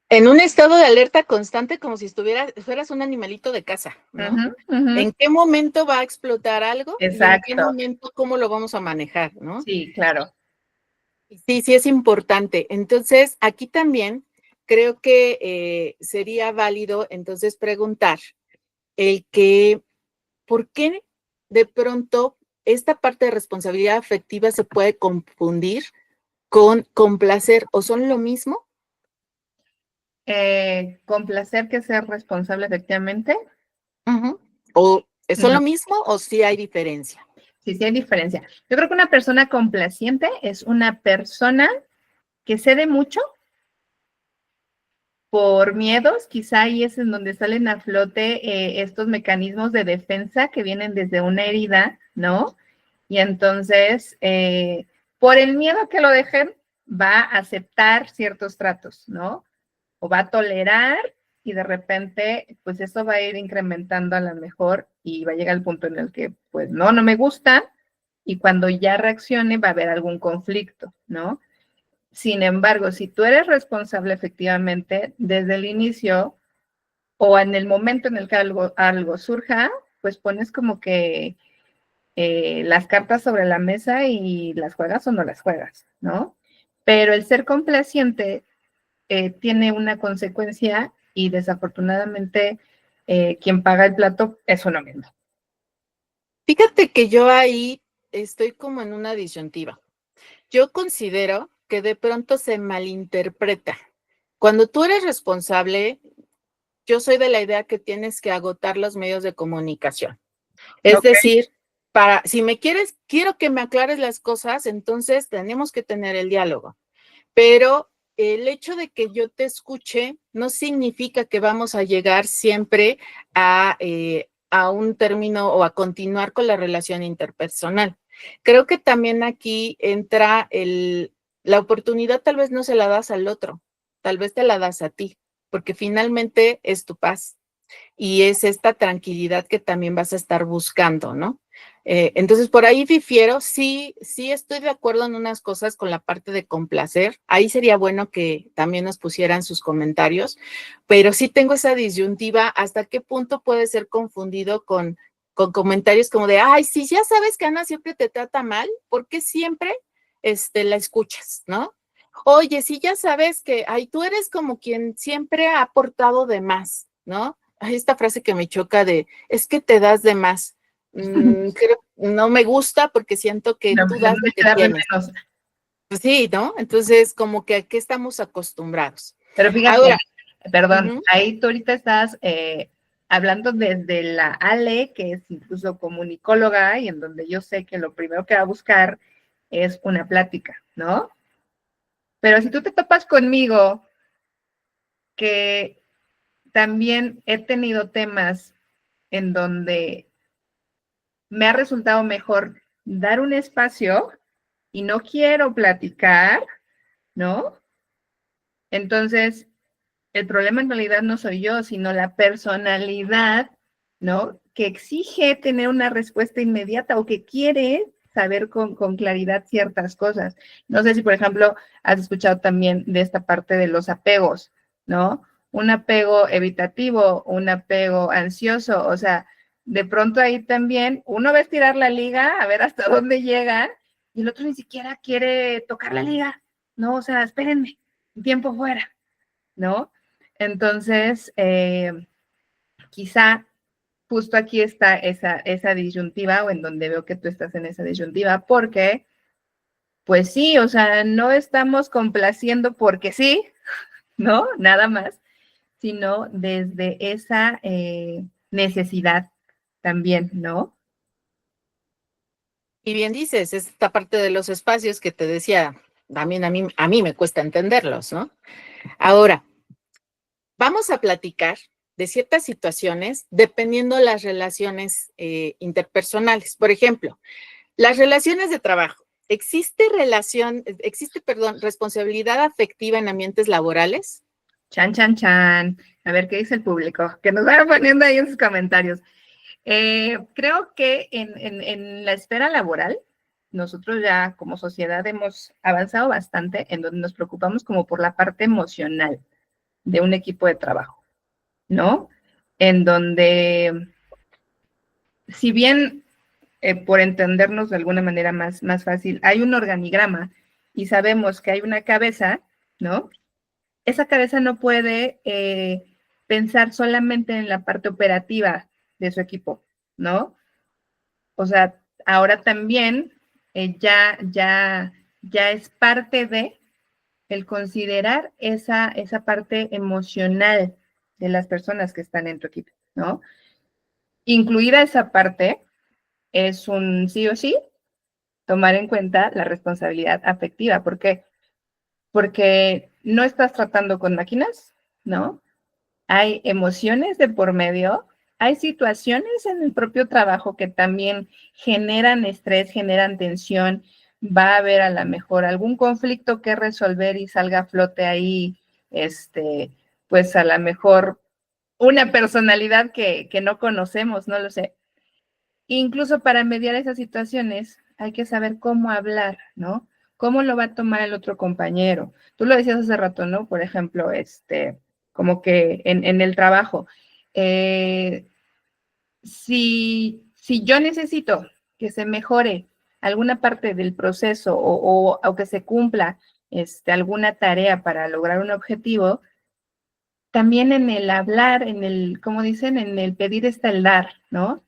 En un estado de alerta constante, como si fueras un animalito de casa, ¿no? ¿En qué momento va a explotar algo? Y en qué Exacto. momento, cómo lo vamos a manejar, ¿no? Sí, claro. Sí, sí es importante. Entonces, aquí también creo que sería válido entonces preguntar el que, ¿por qué de pronto esta parte de responsabilidad afectiva se puede confundir con complacer o son lo mismo? Complacer que ser responsable efectivamente. ¿O son No, lo mismo o sí hay diferencia? sí, sí hay diferencia. Yo creo que una persona complaciente es una persona que cede mucho por miedos, quizá ahí es en donde salen a flote estos mecanismos de defensa que vienen desde una herida, ¿no? Y entonces, por el miedo a que lo dejen, va a aceptar ciertos tratos, ¿no? O va a tolerar y de repente, pues eso va a ir incrementando a lo mejor y va a llegar al punto en el que, pues no me gusta y cuando ya reaccione va a haber algún conflicto, ¿no? Sin embargo, si tú eres responsable efectivamente desde el inicio o en el momento en el que algo surja, pues pones como que las cartas sobre la mesa y las juegas o no las juegas, ¿no? Pero el ser complaciente tiene una consecuencia y desafortunadamente quien paga el plato es uno mismo. Fíjate que yo ahí estoy como en una disyuntiva. Yo considero que de pronto se malinterpreta. Cuando tú eres responsable, yo soy de la idea que tienes que agotar los medios de comunicación. Es Ok. decir, si me quiero que me aclares las cosas, entonces tenemos que tener el diálogo. Pero el hecho de que yo te escuche no significa que vamos a llegar siempre a un término o a continuar con la relación interpersonal. Creo que también aquí entra la oportunidad, tal vez no se la das al otro, tal vez te la das a ti, porque finalmente es tu paz y es esta tranquilidad que también vas a estar buscando, ¿no? Entonces, por ahí difiero, sí estoy de acuerdo en unas cosas con la parte de complacer. Ahí sería bueno que también nos pusieran sus comentarios, pero sí tengo esa disyuntiva, hasta qué punto puede ser confundido con comentarios como de, ay, sí, ya sabes que Ana siempre te trata mal, ¿por qué siempre la escuchas, no? Oye, sí, ya sabes que, ay, tú eres como quien siempre ha aportado de más, ¿no? Hay esta frase que me choca de, es que te das de más. No me gusta porque siento que No, tú no das hay lo que que dar de tienes. menos. Pues sí, ¿no? Entonces, como que a qué estamos acostumbrados. Pero fíjate, Ahora, perdón, ahí tú ahorita estás hablando desde la Ale, que es incluso comunicóloga, y en donde yo sé que lo primero que va a buscar es una plática, ¿no? Pero si tú te topas conmigo, que también he tenido temas en donde me ha resultado mejor dar un espacio y no quiero platicar, ¿no? Entonces, el problema en realidad no soy yo, sino la personalidad, ¿no? Que exige tener una respuesta inmediata o que quiere saber con claridad ciertas cosas. No sé si, por ejemplo, has escuchado también de esta parte de los apegos, ¿no? Un apego evitativo, un apego ansioso, o sea, de pronto ahí también uno va a estirar la liga a ver hasta dónde llega y el otro ni siquiera quiere tocar la liga, ¿no? O sea, espérenme, tiempo fuera, ¿no? Entonces, quizá justo aquí está esa disyuntiva o en donde veo que tú estás en esa disyuntiva, porque, pues sí, o sea, no estamos complaciendo porque sí, ¿no? Nada más, sino desde esa necesidad también, ¿no? y bien dices, esta parte de los espacios que te decía, también a mí me cuesta entenderlos, ¿no? Ahora, vamos a platicar de ciertas situaciones dependiendo las relaciones interpersonales. Por ejemplo, las relaciones de trabajo. ¿Existe, responsabilidad afectiva en ambientes laborales? Chan, chan, chan. A ver qué dice el público, que nos vayan poniendo ahí en sus comentarios. Creo que en la esfera laboral, nosotros ya como sociedad hemos avanzado bastante en donde nos preocupamos como por la parte emocional de un equipo de trabajo, ¿no? En donde, si bien por entendernos de alguna manera más fácil, hay un organigrama y sabemos que hay una cabeza, ¿no? Esa cabeza no puede pensar solamente en la parte operativa de su equipo, ¿no? O sea, ahora también ya es parte de el considerar esa parte emocional de las personas que están en tu equipo, ¿no? Incluida esa parte es un sí o sí tomar en cuenta la responsabilidad afectiva. ¿Por qué? Porque no estás tratando con máquinas, ¿no? Hay emociones de por medio, hay situaciones en el propio trabajo que también generan estrés, generan tensión, va a haber a lo mejor algún conflicto que resolver y salga a flote ahí, pues a lo mejor una personalidad que no conocemos, no lo sé. Incluso para mediar esas situaciones hay que saber cómo hablar, ¿no? ¿Cómo lo va a tomar el otro compañero? Tú lo decías hace rato, ¿no? Por ejemplo, como que en el trabajo, eh, si yo necesito que se mejore alguna parte del proceso o que se cumpla alguna tarea para lograr un objetivo, también en el hablar, como dicen, en el pedir está el dar, ¿no?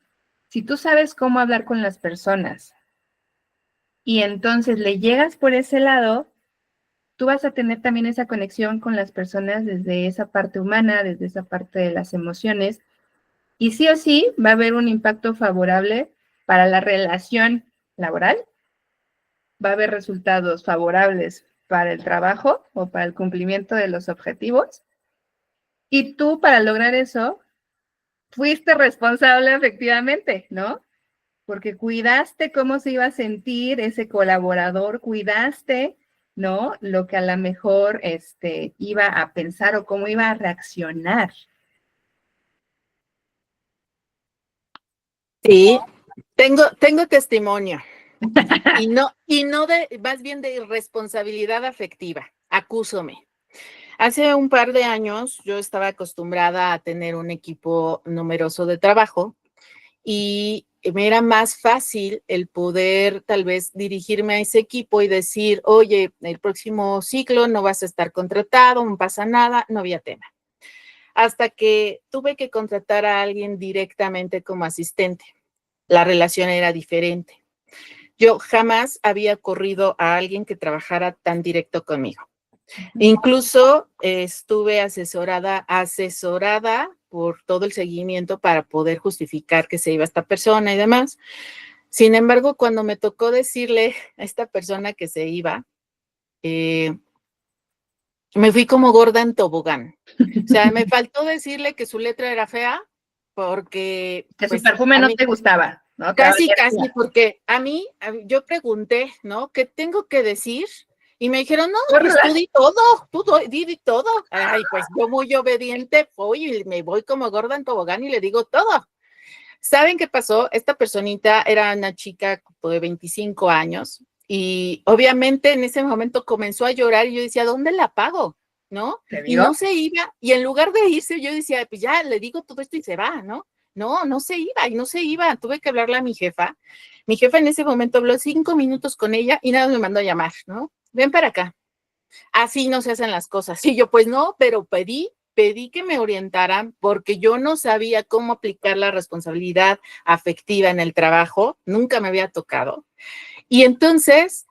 Si tú sabes cómo hablar con las personas y entonces le llegas por ese lado, tú vas a tener también esa conexión con las personas desde esa parte humana, desde esa parte de las emociones, y sí o sí va a haber un impacto favorable para la relación laboral, va a haber resultados favorables para el trabajo o para el cumplimiento de los objetivos. Y tú, para lograr eso, fuiste responsable efectivamente, ¿no? Porque cuidaste cómo se iba a sentir ese colaborador, cuidaste, ¿no? Lo que a lo mejor iba a pensar o cómo iba a reaccionar. Sí, tengo testimonio. Y no más bien de irresponsabilidad afectiva. Acúsome. Hace un par de años yo estaba acostumbrada a tener un equipo numeroso de trabajo y me era más fácil el poder tal vez dirigirme a ese equipo y decir, oye, el próximo ciclo no vas a estar contratado, no pasa nada, no había tema. Hasta que tuve que contratar a alguien directamente como asistente. La relación era diferente. Yo jamás había corrido a alguien que trabajara tan directo conmigo. Incluso estuve asesorada por todo el seguimiento para poder justificar que se iba esta persona y demás. Sin embargo, cuando me tocó decirle a esta persona que se iba, me fui como gorda en tobogán. O sea, me faltó decirle que su letra era fea porque... Que su perfume no te gustaba, ¿no? Casi, porque yo pregunté, ¿no? ¿Qué tengo que decir? Y me dijeron, no, pues tú di todo, di todo. Ay, pues yo muy obediente voy y me voy como gorda en tobogán y le digo todo. ¿Saben qué pasó? Esta personita era una chica de 25 años y obviamente en ese momento comenzó a llorar y yo decía, ¿dónde la pago? ¿No? Y no se iba. Y en lugar de irse, yo decía, pues ya le digo todo esto y se va, ¿no? No se iba y no se iba. Tuve que hablarle a mi jefa. Mi jefa en ese momento habló 5 minutos con ella y nada me mandó a llamar, ¿no? Ven para acá. Así no se hacen las cosas. Y yo, pues no, pero pedí que me orientaran porque yo no sabía cómo aplicar la responsabilidad afectiva en el trabajo, nunca me había tocado. Y entonces,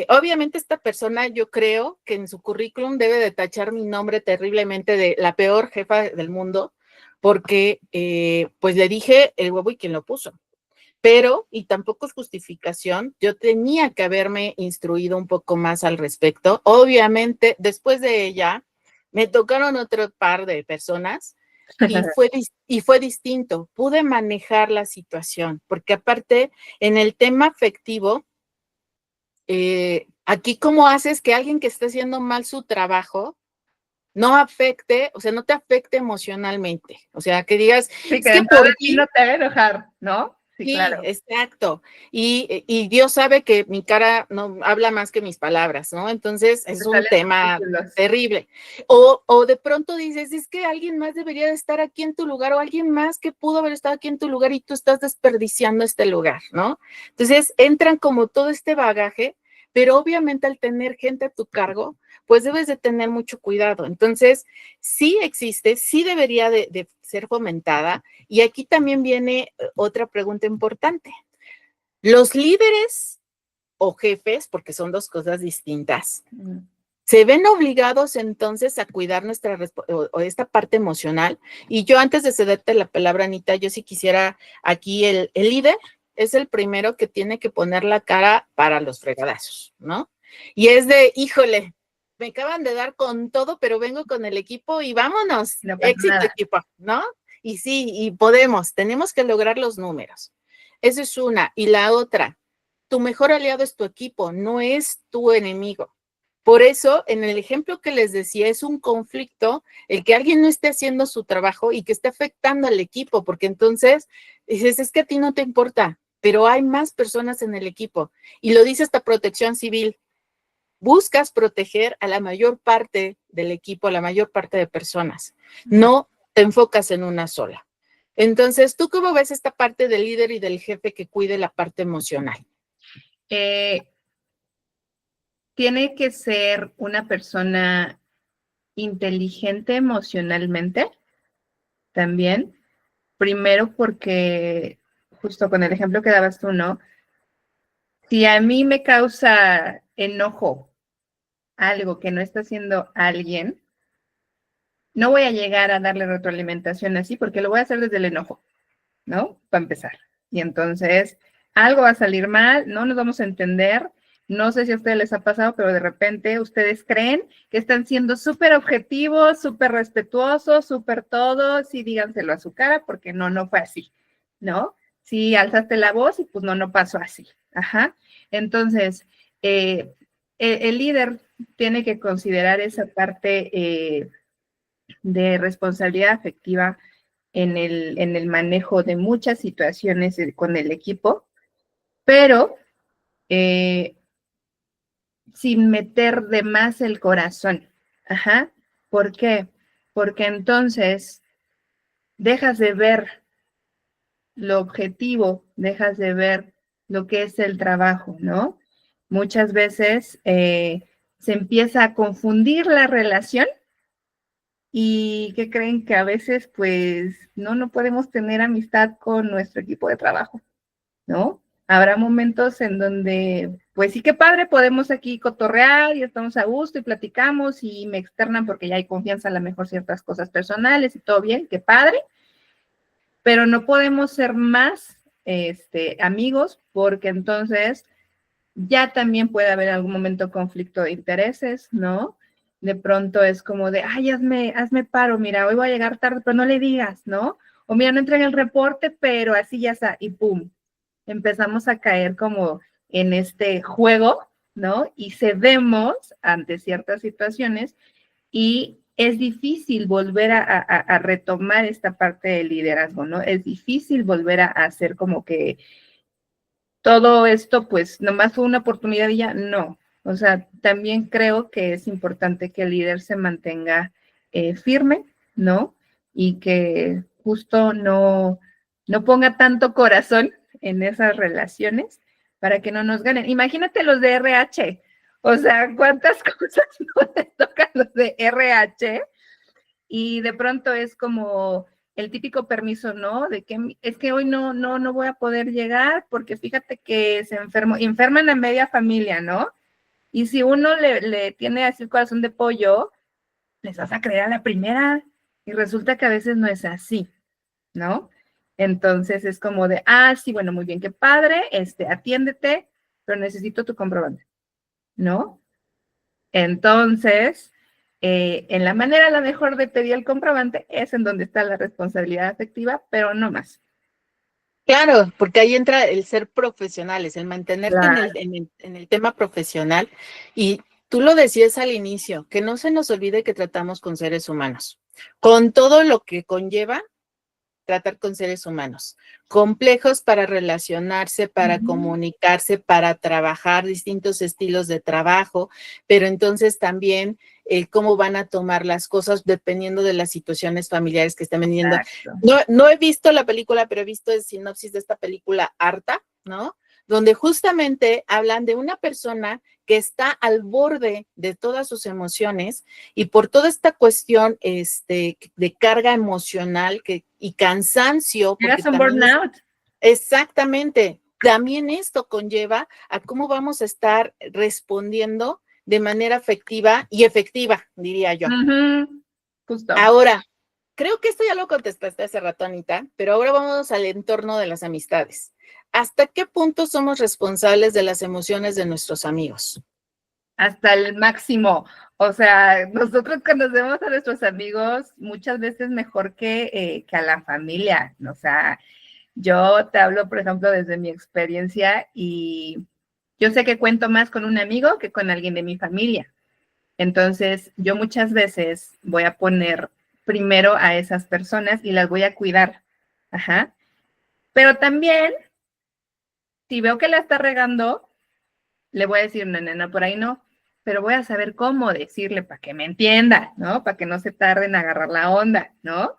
obviamente esta persona yo creo que en su currículum debe de tachar mi nombre terriblemente de la peor jefa del mundo, porque pues le dije el huevo y quien lo puso. Pero, y tampoco es justificación, yo tenía que haberme instruido un poco más al respecto. Obviamente, después de ella, me tocaron otro par de personas y fue distinto. Pude manejar la situación, porque aparte, en el tema afectivo, aquí cómo haces que alguien que está haciendo mal su trabajo no afecte, o sea, no te afecte emocionalmente. O sea, que digas, sí, es que por ti no te va a enojar, ¿no? Sí, claro. Exacto. Y Dios sabe que mi cara no habla más que mis palabras, ¿no? Entonces es un tema terrible. O de pronto dices, es que alguien más debería de estar aquí en tu lugar o alguien más que pudo haber estado aquí en tu lugar y tú estás desperdiciando este lugar, ¿no? Entonces entran como todo este bagaje, pero obviamente al tener gente a tu cargo, pues debes de tener mucho cuidado. Entonces, sí existe, sí debería de ser fomentada. Y aquí también viene otra pregunta importante. Los líderes o jefes, porque son dos cosas distintas, se ven obligados entonces a cuidar o esta parte emocional. Y yo antes de cederte la palabra, Anita, yo sí quisiera aquí el líder es el primero que tiene que poner la cara para los fregadazos, ¿no? Y es de, híjole, me acaban de dar con todo, pero vengo con el equipo y vámonos, no éxito nada. Equipo, ¿no? Y sí, y tenemos que lograr los números. Esa es una. Y la otra, tu mejor aliado es tu equipo, no es tu enemigo. Por eso, en el ejemplo que les decía, es un conflicto el que alguien no esté haciendo su trabajo y que esté afectando al equipo, porque entonces dices, es que a ti no te importa, pero hay más personas en el equipo. Y lo dice esta Protección Civil. Buscas proteger a la mayor parte del equipo, a la mayor parte de personas. No te enfocas en una sola. Entonces, ¿tú cómo ves esta parte del líder y del jefe que cuide la parte emocional? Tiene que ser una persona inteligente emocionalmente también. Primero porque, justo con el ejemplo que dabas tú, ¿no? Si a mí me causa enojo algo que no está haciendo alguien, no voy a llegar a darle retroalimentación así porque lo voy a hacer desde el enojo, ¿no? Para empezar. Y entonces algo va a salir mal, no nos vamos a entender No sé si a ustedes les ha pasado, pero de repente ustedes creen que están siendo súper objetivos, súper respetuosos, súper todos, y díganselo a su cara, porque no fue así, ¿no? Sí, alzaste la voz y pues no pasó así. Ajá. Entonces, el líder tiene que considerar esa parte de responsabilidad afectiva en el manejo de muchas situaciones con el equipo, pero sin meter de más el corazón. Ajá. ¿Por qué? Porque entonces dejas de ver lo objetivo, dejas de ver lo que es el trabajo, ¿no? Muchas veces se empieza a confundir la relación y que creen que a veces pues no podemos tener amistad con nuestro equipo de trabajo, ¿no? Habrá momentos en donde, pues sí que padre, podemos aquí cotorrear y estamos a gusto y platicamos y me externan porque ya hay confianza, a lo mejor ciertas cosas personales y todo bien, qué padre, pero no podemos ser más amigos porque entonces ya también puede haber en algún momento conflicto de intereses, ¿no? De pronto es como de, ay, hazme paro, mira, hoy voy a llegar tarde, pero no le digas, ¿no? O mira, no entregué el reporte, pero así ya está, y pum, empezamos a caer como en este juego, ¿no? Y cedemos ante ciertas situaciones y es difícil volver a retomar esta parte del liderazgo, ¿no? Es difícil volver a hacer como que todo esto, pues, nomás fue una oportunidad y ya, no. O sea, también creo que es importante que el líder se mantenga firme, ¿no? Y que justo no ponga tanto corazón en esas relaciones para que no nos ganen. Imagínate los de RH, o sea, cuántas cosas no les tocan los de RH y de pronto es como el típico permiso, ¿no? De que es que hoy no voy a poder llegar porque fíjate que se enfermó, enferman a media familia, ¿no? Y si uno le tiene así el corazón de pollo, les vas a creer a la primera y resulta que a veces no es así, ¿no? Entonces es como de, sí, bueno, muy bien, qué padre, atiéndete, pero necesito tu comprobante, ¿no? Entonces, en la manera a lo mejor de pedir el comprobante es en donde está la responsabilidad afectiva, pero no más. Claro, porque ahí entra el ser profesionales, el mantenerte Claro. en el tema profesional. Y tú lo decías al inicio, que no se nos olvide que tratamos con seres humanos, con todo lo que conlleva tratar con seres humanos, complejos para relacionarse, para comunicarse, para trabajar distintos estilos de trabajo, pero entonces también cómo van a tomar las cosas dependiendo de las situaciones familiares que estén viviendo. No he visto la película, pero he visto el sinopsis de esta película Harta, ¿no? Donde justamente hablan de una persona que está al borde de todas sus emociones y por toda esta cuestión de carga emocional y cansancio. Llegas a un burnout. Exactamente. También esto conlleva a cómo vamos a estar respondiendo de manera afectiva y efectiva, diría yo. Justo. Ahora, creo que esto ya lo contestaste hace rato, Anita, pero ahora vamos al entorno de las amistades. ¿Hasta qué punto somos responsables de las emociones de nuestros amigos? Hasta el máximo. O sea, nosotros conocemos a nuestros amigos muchas veces mejor que a la familia. O sea, yo te hablo, por ejemplo, desde mi experiencia y yo sé que cuento más con un amigo que con alguien de mi familia. Entonces, yo muchas veces voy a poner primero a esas personas y las voy a cuidar. Ajá. Pero también, si veo que la está regando, le voy a decir, no, por ahí no, pero voy a saber cómo decirle para que me entienda, ¿no? Para que no se tarde en agarrar la onda, ¿no?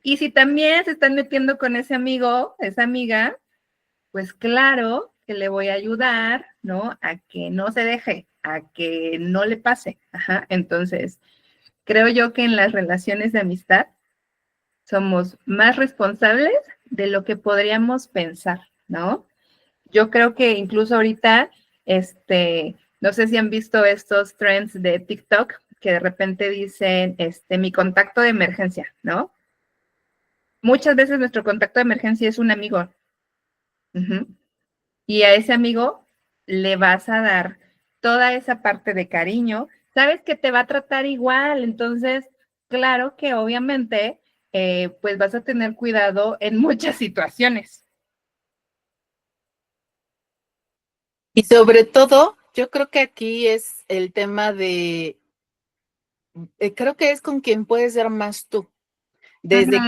Y si también se están metiendo con ese amigo, esa amiga, pues claro que le voy a ayudar, ¿no? A que no se deje, a que no le pase. Ajá. Entonces, creo yo que en las relaciones de amistad somos más responsables de lo que podríamos pensar, ¿no? Yo creo que incluso ahorita, no sé si han visto estos trends de TikTok que de repente dicen, mi contacto de emergencia, ¿no? Muchas veces nuestro contacto de emergencia es un amigo. Y a ese amigo le vas a dar toda esa parte de cariño, sabes que te va a tratar igual, entonces, claro que obviamente, pues vas a tener cuidado en muchas situaciones. Y sobre todo, yo creo que aquí es el tema de, creo que es con quien puedes ser más tú, desde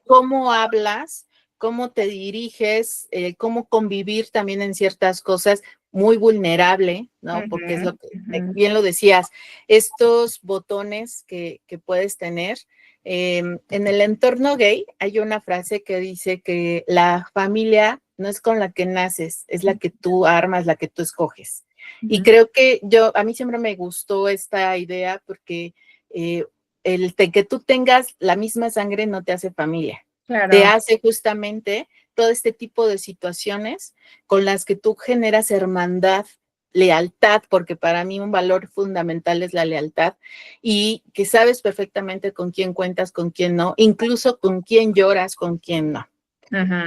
cómo hablas, cómo te diriges, cómo convivir también en ciertas cosas, muy vulnerable, ¿no? Porque es lo que, bien lo decías, estos botones que puedes tener. En el entorno gay hay una frase que dice que la familia no es con la que naces, es la que tú armas, la que tú escoges. Y creo que a mí siempre me gustó esta idea porque que tú tengas la misma sangre no te hace familia, Claro. Te hace justamente todo este tipo de situaciones con las que tú generas hermandad, lealtad, porque para mí un valor fundamental es la lealtad, y que sabes perfectamente con quién cuentas, con quién no, incluso con quién lloras, con quién no.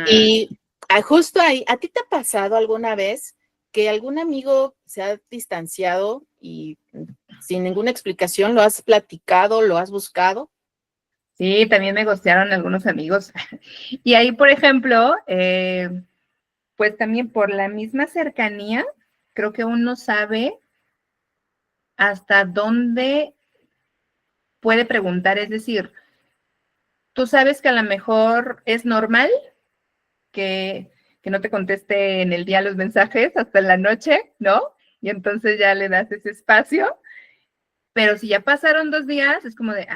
Y justo ahí, ¿a ti te ha pasado alguna vez que algún amigo se ha distanciado y sin ninguna explicación lo has platicado, lo has buscado? Sí, también me gostearon algunos amigos. Y ahí, por ejemplo, pues también por la misma cercanía, creo que uno sabe hasta dónde puede preguntar. Es decir, tú sabes que a lo mejor es normal que no te conteste en el día los mensajes hasta en la noche, ¿no? Y entonces ya le das ese espacio. Pero si ya pasaron 2 días, es como de,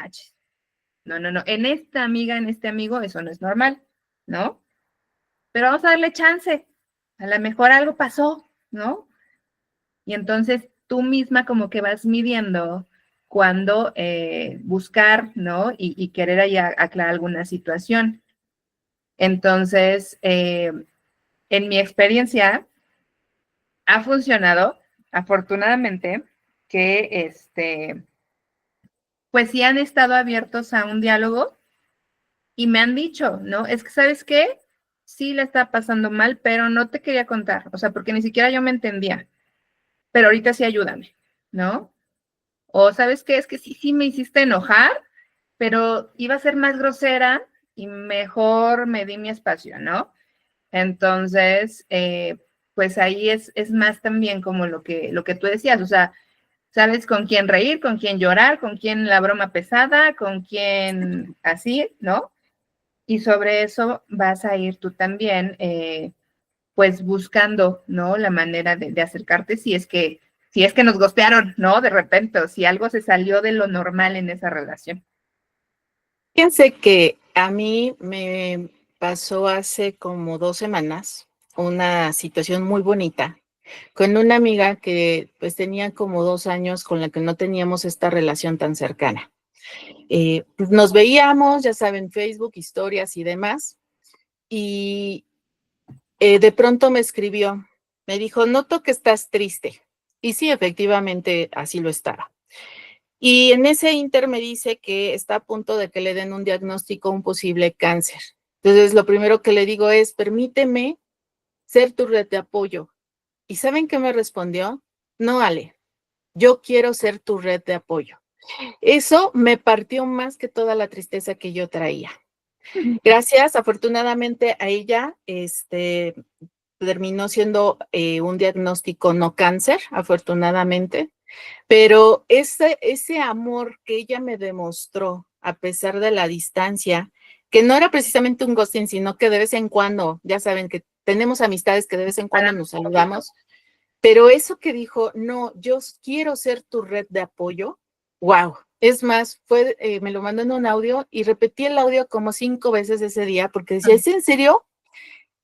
no, no, no, en esta amiga, en este amigo, eso no es normal, ¿no? Pero vamos a darle chance. A lo mejor algo pasó, ¿no? Y entonces tú misma como que vas midiendo cuándo buscar, ¿no? Y querer ahí aclarar alguna situación. Entonces, en mi experiencia, ha funcionado, afortunadamente, que pues sí han estado abiertos a un diálogo y me han dicho, ¿no? Es que, ¿sabes qué? Sí le está pasando mal, pero no te quería contar, o sea, porque ni siquiera yo me entendía, pero ahorita sí ayúdame, ¿no? O, ¿sabes qué? Es que sí me hiciste enojar, pero iba a ser más grosera y mejor me di mi espacio, ¿no? Entonces, pues ahí es más también como lo que tú decías, o sea, sabes con quién reír, con quién llorar, con quién la broma pesada, con quién así, ¿no? Y sobre eso vas a ir tú también, pues buscando, ¿no? La manera de acercarte si es que nos gostearon, ¿no? De repente, o si algo se salió de lo normal en esa relación. Fíjense que a mí me pasó hace como 2 semanas una situación muy bonita con una amiga que pues tenía como 2 años con la que no teníamos esta relación tan cercana. Pues, nos veíamos, ya saben, Facebook, historias y demás, y de pronto me escribió, me dijo, noto que estás triste. Y sí, efectivamente, así lo estaba. Y en ese inter me dice que está a punto de que le den un diagnóstico, un posible cáncer. Entonces, lo primero que le digo es, permíteme ser tu red de apoyo. ¿Y saben qué me respondió? No, Ale, yo quiero ser tu red de apoyo. Eso me partió más que toda la tristeza que yo traía. Gracias, afortunadamente a ella, terminó siendo un diagnóstico no cáncer, afortunadamente, pero ese amor que ella me demostró a pesar de la distancia, que no era precisamente un ghosting, sino que de vez en cuando, ya saben que tenemos amistades que de vez en cuando nos saludamos, pero eso que dijo, no, yo quiero ser tu red de apoyo, wow. Es más, me lo mandó en un audio y repetí el audio como 5 veces ese día porque decía, ¿es en serio?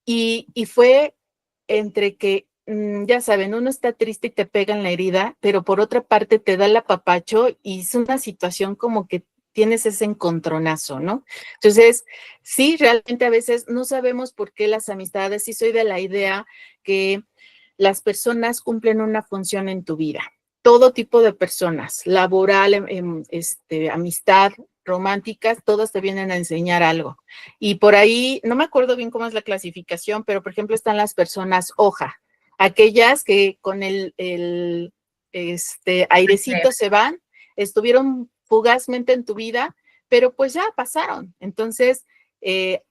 Y fue entre que, ya saben, uno está triste y te pega en la herida, pero por otra parte te da el apapacho y es una situación como que tienes ese encontronazo, ¿no? Entonces, sí, realmente a veces no sabemos por qué las amistades, sí soy de la idea que las personas cumplen una función en tu vida. Todo tipo de personas, laboral, amistad, románticas, todas te vienen a enseñar algo. Y por ahí, no me acuerdo bien cómo es la clasificación, pero por ejemplo están las personas hoja. aquellas que con el airecito se van, estuvieron fugazmente en tu vida, pero pues ya pasaron. Entonces,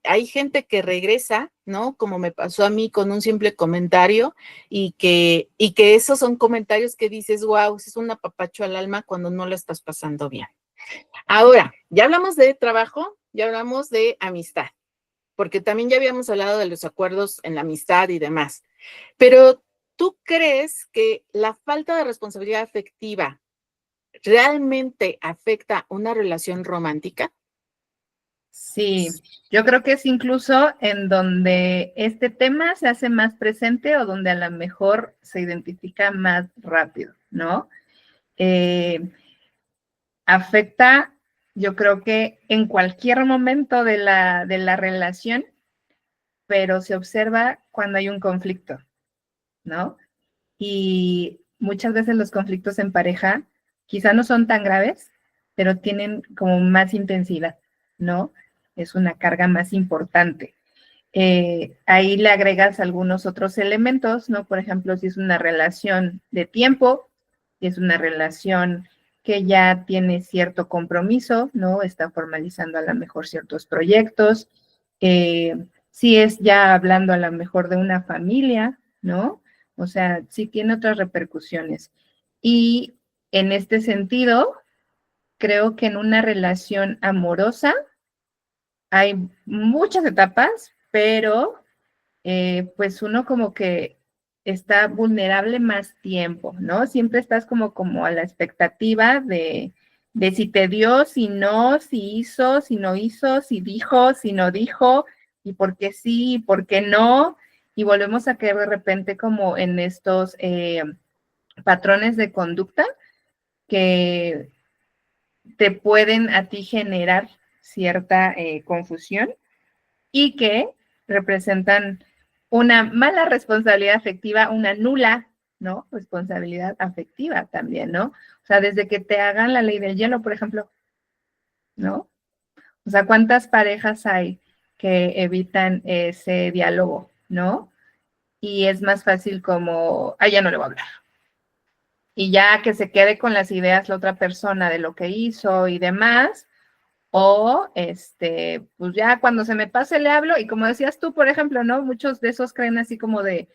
hay gente que regresa, ¿no? Como me pasó a mí con un simple comentario y que esos son comentarios que dices, wow, es un apapacho al alma cuando no lo estás pasando bien. Ahora, ya hablamos de trabajo, ya hablamos de amistad, porque también ya habíamos hablado de los acuerdos en la amistad y demás. Pero, ¿tú crees que la falta de responsabilidad afectiva realmente afecta una relación romántica? Sí, yo creo que es incluso en donde este tema se hace más presente o donde a lo mejor se identifica más rápido, ¿no? Afecta, yo creo que en cualquier momento de la relación, pero se observa cuando hay un conflicto, ¿no? Y muchas veces los conflictos en pareja quizá no son tan graves, pero tienen como más intensidad, ¿no? Es una carga más importante. Ahí le agregas algunos otros elementos, ¿no? Por ejemplo, si es una relación de tiempo, si es una relación que ya tiene cierto compromiso, ¿no? Está formalizando a lo mejor ciertos proyectos, si es ya hablando a lo mejor de una familia, ¿no? O sea, sí tiene otras repercusiones. Y en este sentido, creo que en una relación amorosa hay muchas etapas, pero pues uno como que está vulnerable más tiempo, ¿no? Siempre estás como a la expectativa de si te dio, si no, si hizo, si no hizo, si dijo, si no dijo, y por qué sí, y por qué no, y volvemos a caer de repente como en estos patrones de conducta que te pueden a ti generar cierta confusión y que representan una mala responsabilidad afectiva, una nula, ¿no? Responsabilidad afectiva también, ¿no? O sea, desde que te hagan la ley del hielo, por ejemplo, ¿no? O sea, ¿cuántas parejas hay que evitan ese diálogo, ¿no? Y es más fácil como, ya no le voy a hablar. Y ya que se quede con las ideas la otra persona de lo que hizo y demás, o pues ya cuando se me pase le hablo, y como decías tú, por ejemplo, ¿no? Muchos de esos creen así como de,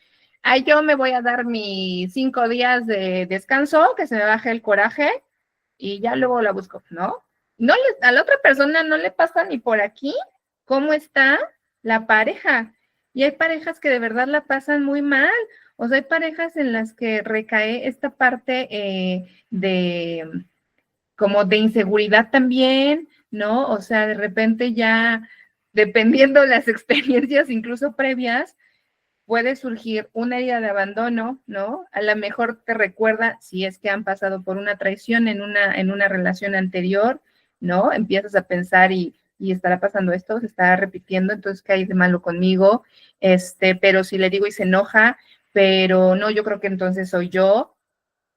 yo me voy a dar mis 5 días de descanso, que se me baje el coraje, y ya luego la busco, ¿no? A la otra persona no le pasa ni por aquí cómo está la pareja. Y hay parejas que de verdad la pasan muy mal. O sea, hay parejas en las que recae esta parte como de inseguridad también, ¿no? O sea, de repente ya, dependiendo de las experiencias incluso previas, puede surgir una herida de abandono, ¿no? A lo mejor te recuerda si es que han pasado por una traición en una relación anterior, ¿no? Empiezas a pensar y estará pasando esto, se estará repitiendo, entonces, ¿qué hay de malo conmigo? Pero si le digo y se enoja, pero no, yo creo que entonces soy yo,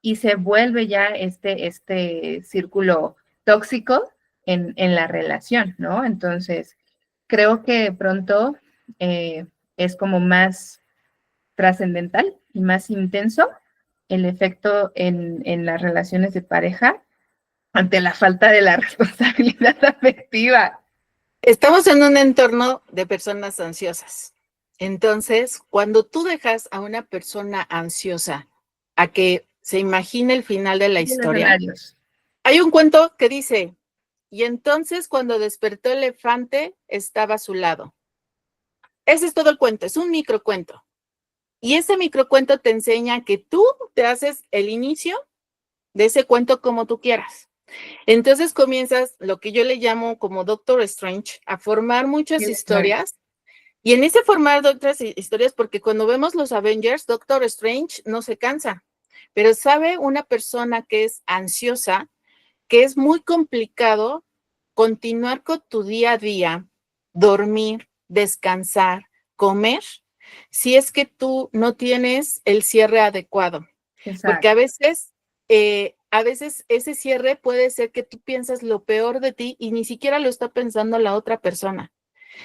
y se vuelve ya este círculo tóxico en la relación, ¿no? Entonces, creo que de pronto es como más trascendental y más intenso el efecto en las relaciones de pareja ante la falta de la responsabilidad afectiva. Estamos en un entorno de personas ansiosas. Entonces, cuando tú dejas a una persona ansiosa a que se imagine el final de la historia, hay un cuento que dice, y entonces cuando despertó el elefante estaba a su lado. Ese es todo el cuento, es un microcuento. Y ese microcuento te enseña que tú te haces el inicio de ese cuento como tú quieras. Entonces comienzas lo que yo le llamo como Doctor Strange a formar muchas historias. Y en ese formar de otras historias, porque cuando vemos los Avengers, Doctor Strange no se cansa, pero sabe una persona que es ansiosa, que es muy complicado continuar con tu día a día, dormir, descansar, comer, si es que tú no tienes el cierre adecuado. Exacto. Porque a veces ese cierre puede ser que tú piensas lo peor de ti y ni siquiera lo está pensando la otra persona.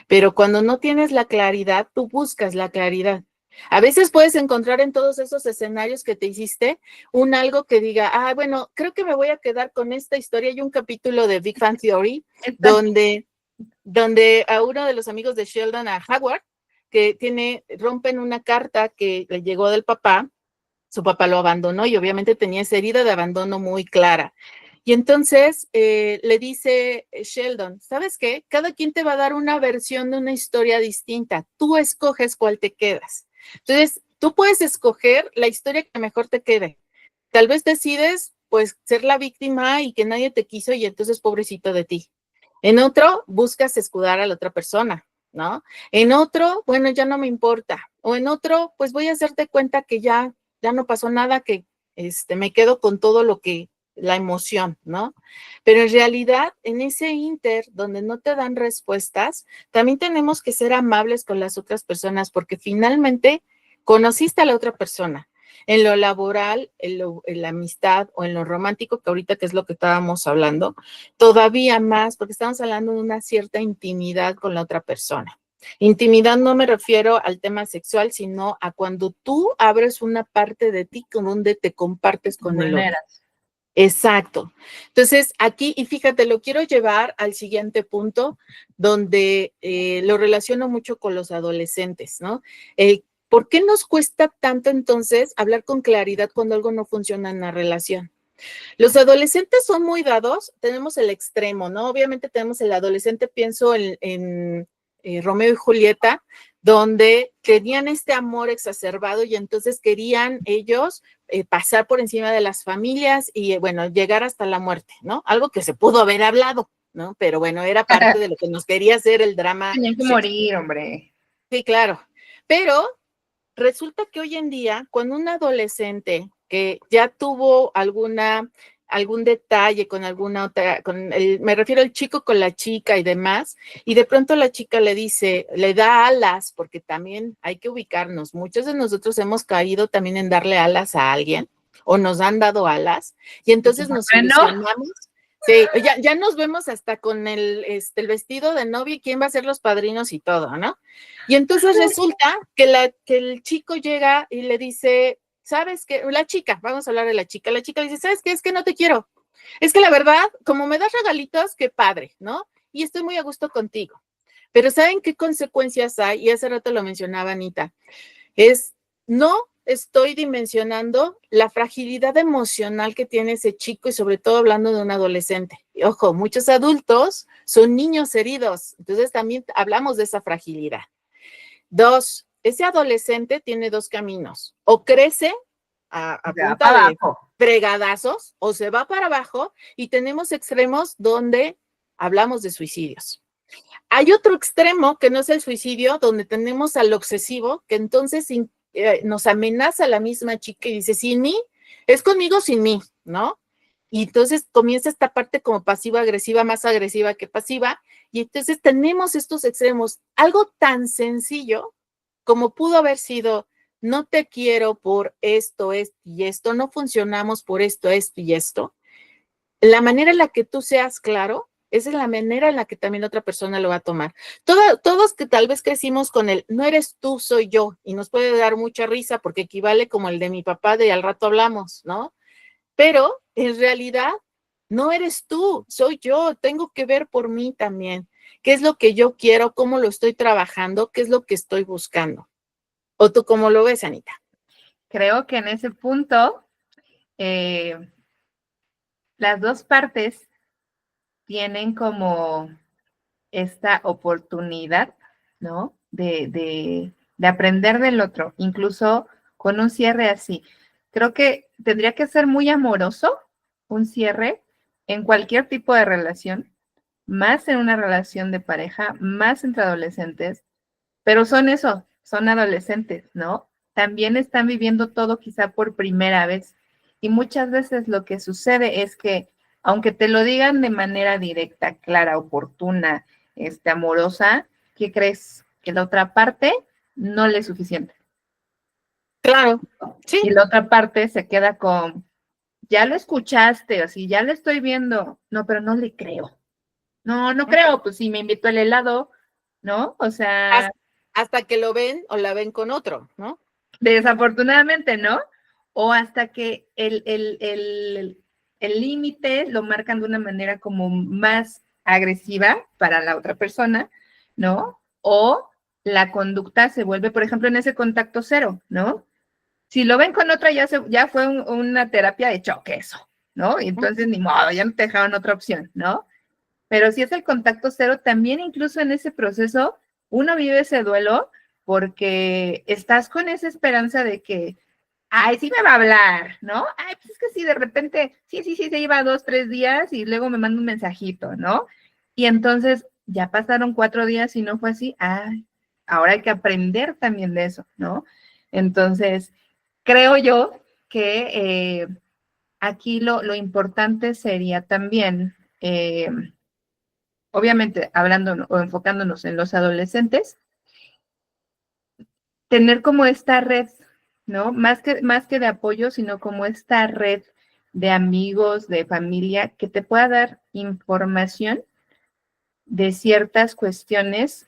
Pero cuando no tienes la claridad, tú buscas la claridad. A veces puedes encontrar en todos esos escenarios que te hiciste un algo que diga, bueno, creo que me voy a quedar con esta historia. Hay un capítulo de Big Bang Theory donde a uno de los amigos de Sheldon, a Howard, que rompen una carta que le llegó del papá. Su papá lo abandonó y obviamente tenía esa herida de abandono muy clara. Y entonces le dice Sheldon, ¿sabes qué? Cada quien te va a dar una versión de una historia distinta. Tú escoges cuál te quedas. Entonces, tú puedes escoger la historia que mejor te quede. Tal vez decides, pues, ser la víctima y que nadie te quiso y entonces pobrecito de ti. En otro, buscas escudar a la otra persona, ¿no? En otro, bueno, ya no me importa. O en otro, pues voy a hacerte cuenta que ya no pasó nada, que me quedo con todo lo que, la emoción, ¿no? Pero en realidad, en ese inter donde no te dan respuestas, también tenemos que ser amables con las otras personas, porque finalmente conociste a la otra persona. En lo laboral, en la amistad o en lo romántico, que ahorita que es lo que estábamos hablando, todavía más, porque estamos hablando de una cierta intimidad con la otra persona. Intimidad no me refiero al tema sexual, sino a cuando tú abres una parte de ti con donde te compartes con el otro. Exacto. Entonces, aquí, y fíjate, lo quiero llevar al siguiente punto, donde lo relaciono mucho con los adolescentes, ¿no? ¿Por qué nos cuesta tanto entonces hablar con claridad cuando algo no funciona en la relación? Los adolescentes son muy dados, tenemos el extremo, ¿no? Obviamente tenemos el adolescente, pienso en Romeo y Julieta, donde tenían este amor exacerbado y entonces querían ellos pasar por encima de las familias y, bueno, llegar hasta la muerte, ¿no? Algo que se pudo haber hablado, ¿no? Pero bueno, era parte de lo que nos quería hacer el drama. Tenían que morir, hombre. Sí, claro. Pero resulta que hoy en día, cuando un adolescente que ya tuvo algún detalle con alguna otra, me refiero al chico con la chica y demás, y de pronto la chica le dice, le da alas, porque también hay que ubicarnos. Muchos de nosotros hemos caído también en darle alas a alguien, o nos han dado alas, y entonces nos ilusionamos. Sí, ya nos vemos hasta con el vestido de novia y quién va a ser los padrinos y todo, ¿no? Y entonces resulta que el chico llega y le dice, ¿sabes qué? La chica, vamos a hablar de la chica le dice, ¿sabes qué? Es que no te quiero. Es que la verdad, como me das regalitos, qué padre, ¿no? Y estoy muy a gusto contigo. Pero ¿saben qué consecuencias hay? Y hace rato lo mencionaba Anita. No estoy dimensionando la fragilidad emocional que tiene ese chico y sobre todo hablando de un adolescente. Y ojo, muchos adultos son niños heridos, entonces también hablamos de esa fragilidad. 2, ese adolescente tiene 2 caminos, o crece a punta de fregadazos o se va para abajo y tenemos extremos donde hablamos de suicidios. Hay otro extremo que no es el suicidio, donde tenemos al obsesivo, que entonces nos amenaza la misma chica y dice, sin mí, es conmigo sin mí, ¿no? Y entonces comienza esta parte como pasiva-agresiva, más agresiva que pasiva, y entonces tenemos estos extremos. Algo tan sencillo como pudo haber sido, no te quiero por esto y esto, no funcionamos por esto y esto. La manera en la que tú seas claro, esa es la manera en la que también otra persona lo va a tomar. Todos que tal vez crecimos con el no eres tú, soy yo, y nos puede dar mucha risa porque equivale como el de mi papá de al rato hablamos, ¿no? Pero en realidad no eres tú, soy yo, tengo que ver por mí también. ¿Qué es lo que yo quiero? ¿Cómo lo estoy trabajando? ¿Qué es lo que estoy buscando? ¿O tú cómo lo ves, Anita? Creo que en ese punto las dos partes tienen como esta oportunidad, ¿no? De aprender del otro, incluso con un cierre así. Creo que tendría que ser muy amoroso un cierre en cualquier tipo de relación, más en una relación de pareja, más entre adolescentes, pero son eso, son adolescentes, ¿no? También están viviendo todo quizá por primera vez. Y muchas veces lo que sucede es que, aunque te lo digan de manera directa, clara, oportuna, amorosa, ¿qué crees? Que la otra parte no le es suficiente. Claro, sí. Y la otra parte se queda con, ya lo escuchaste, o si ya lo estoy viendo, no, pero no le creo. No creo, pues si me invitó el helado, ¿no? O sea. Hasta que lo ven o la ven con otro, ¿no? Desafortunadamente, ¿no? O hasta que el límite lo marcan de una manera como más agresiva para la otra persona, ¿no? O la conducta se vuelve, por ejemplo, en ese contacto cero, ¿no? Si lo ven con otra, ya fue una terapia de choque eso, ¿no? Y entonces ni modo, ya no te dejaron otra opción, ¿no? Pero si es el contacto cero, también incluso en ese proceso, uno vive ese duelo porque estás con esa esperanza de que, ay, sí me va a hablar, ¿no? Ay, pues es que sí, de repente, sí, se iba 2, 3 días y luego me manda un mensajito, ¿no? Y entonces ya pasaron 4 días y no fue así, ay, ahora hay que aprender también de eso, ¿no? Entonces, creo yo que aquí lo importante sería también, obviamente hablando o enfocándonos en los adolescentes, tener como esta red, ¿no? Más que de apoyo, sino como esta red de amigos, de familia, que te pueda dar información de ciertas cuestiones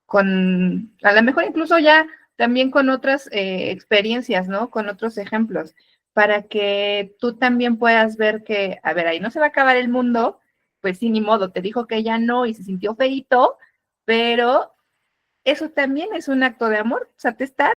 con, a lo mejor incluso ya también con otras experiencias, ¿no? Con otros ejemplos, para que tú también puedas ver que, a ver, ahí no se va a acabar el mundo, pues sí, ni modo, te dijo que ya no y se sintió feíto, pero eso también es un acto de amor, o sea, te está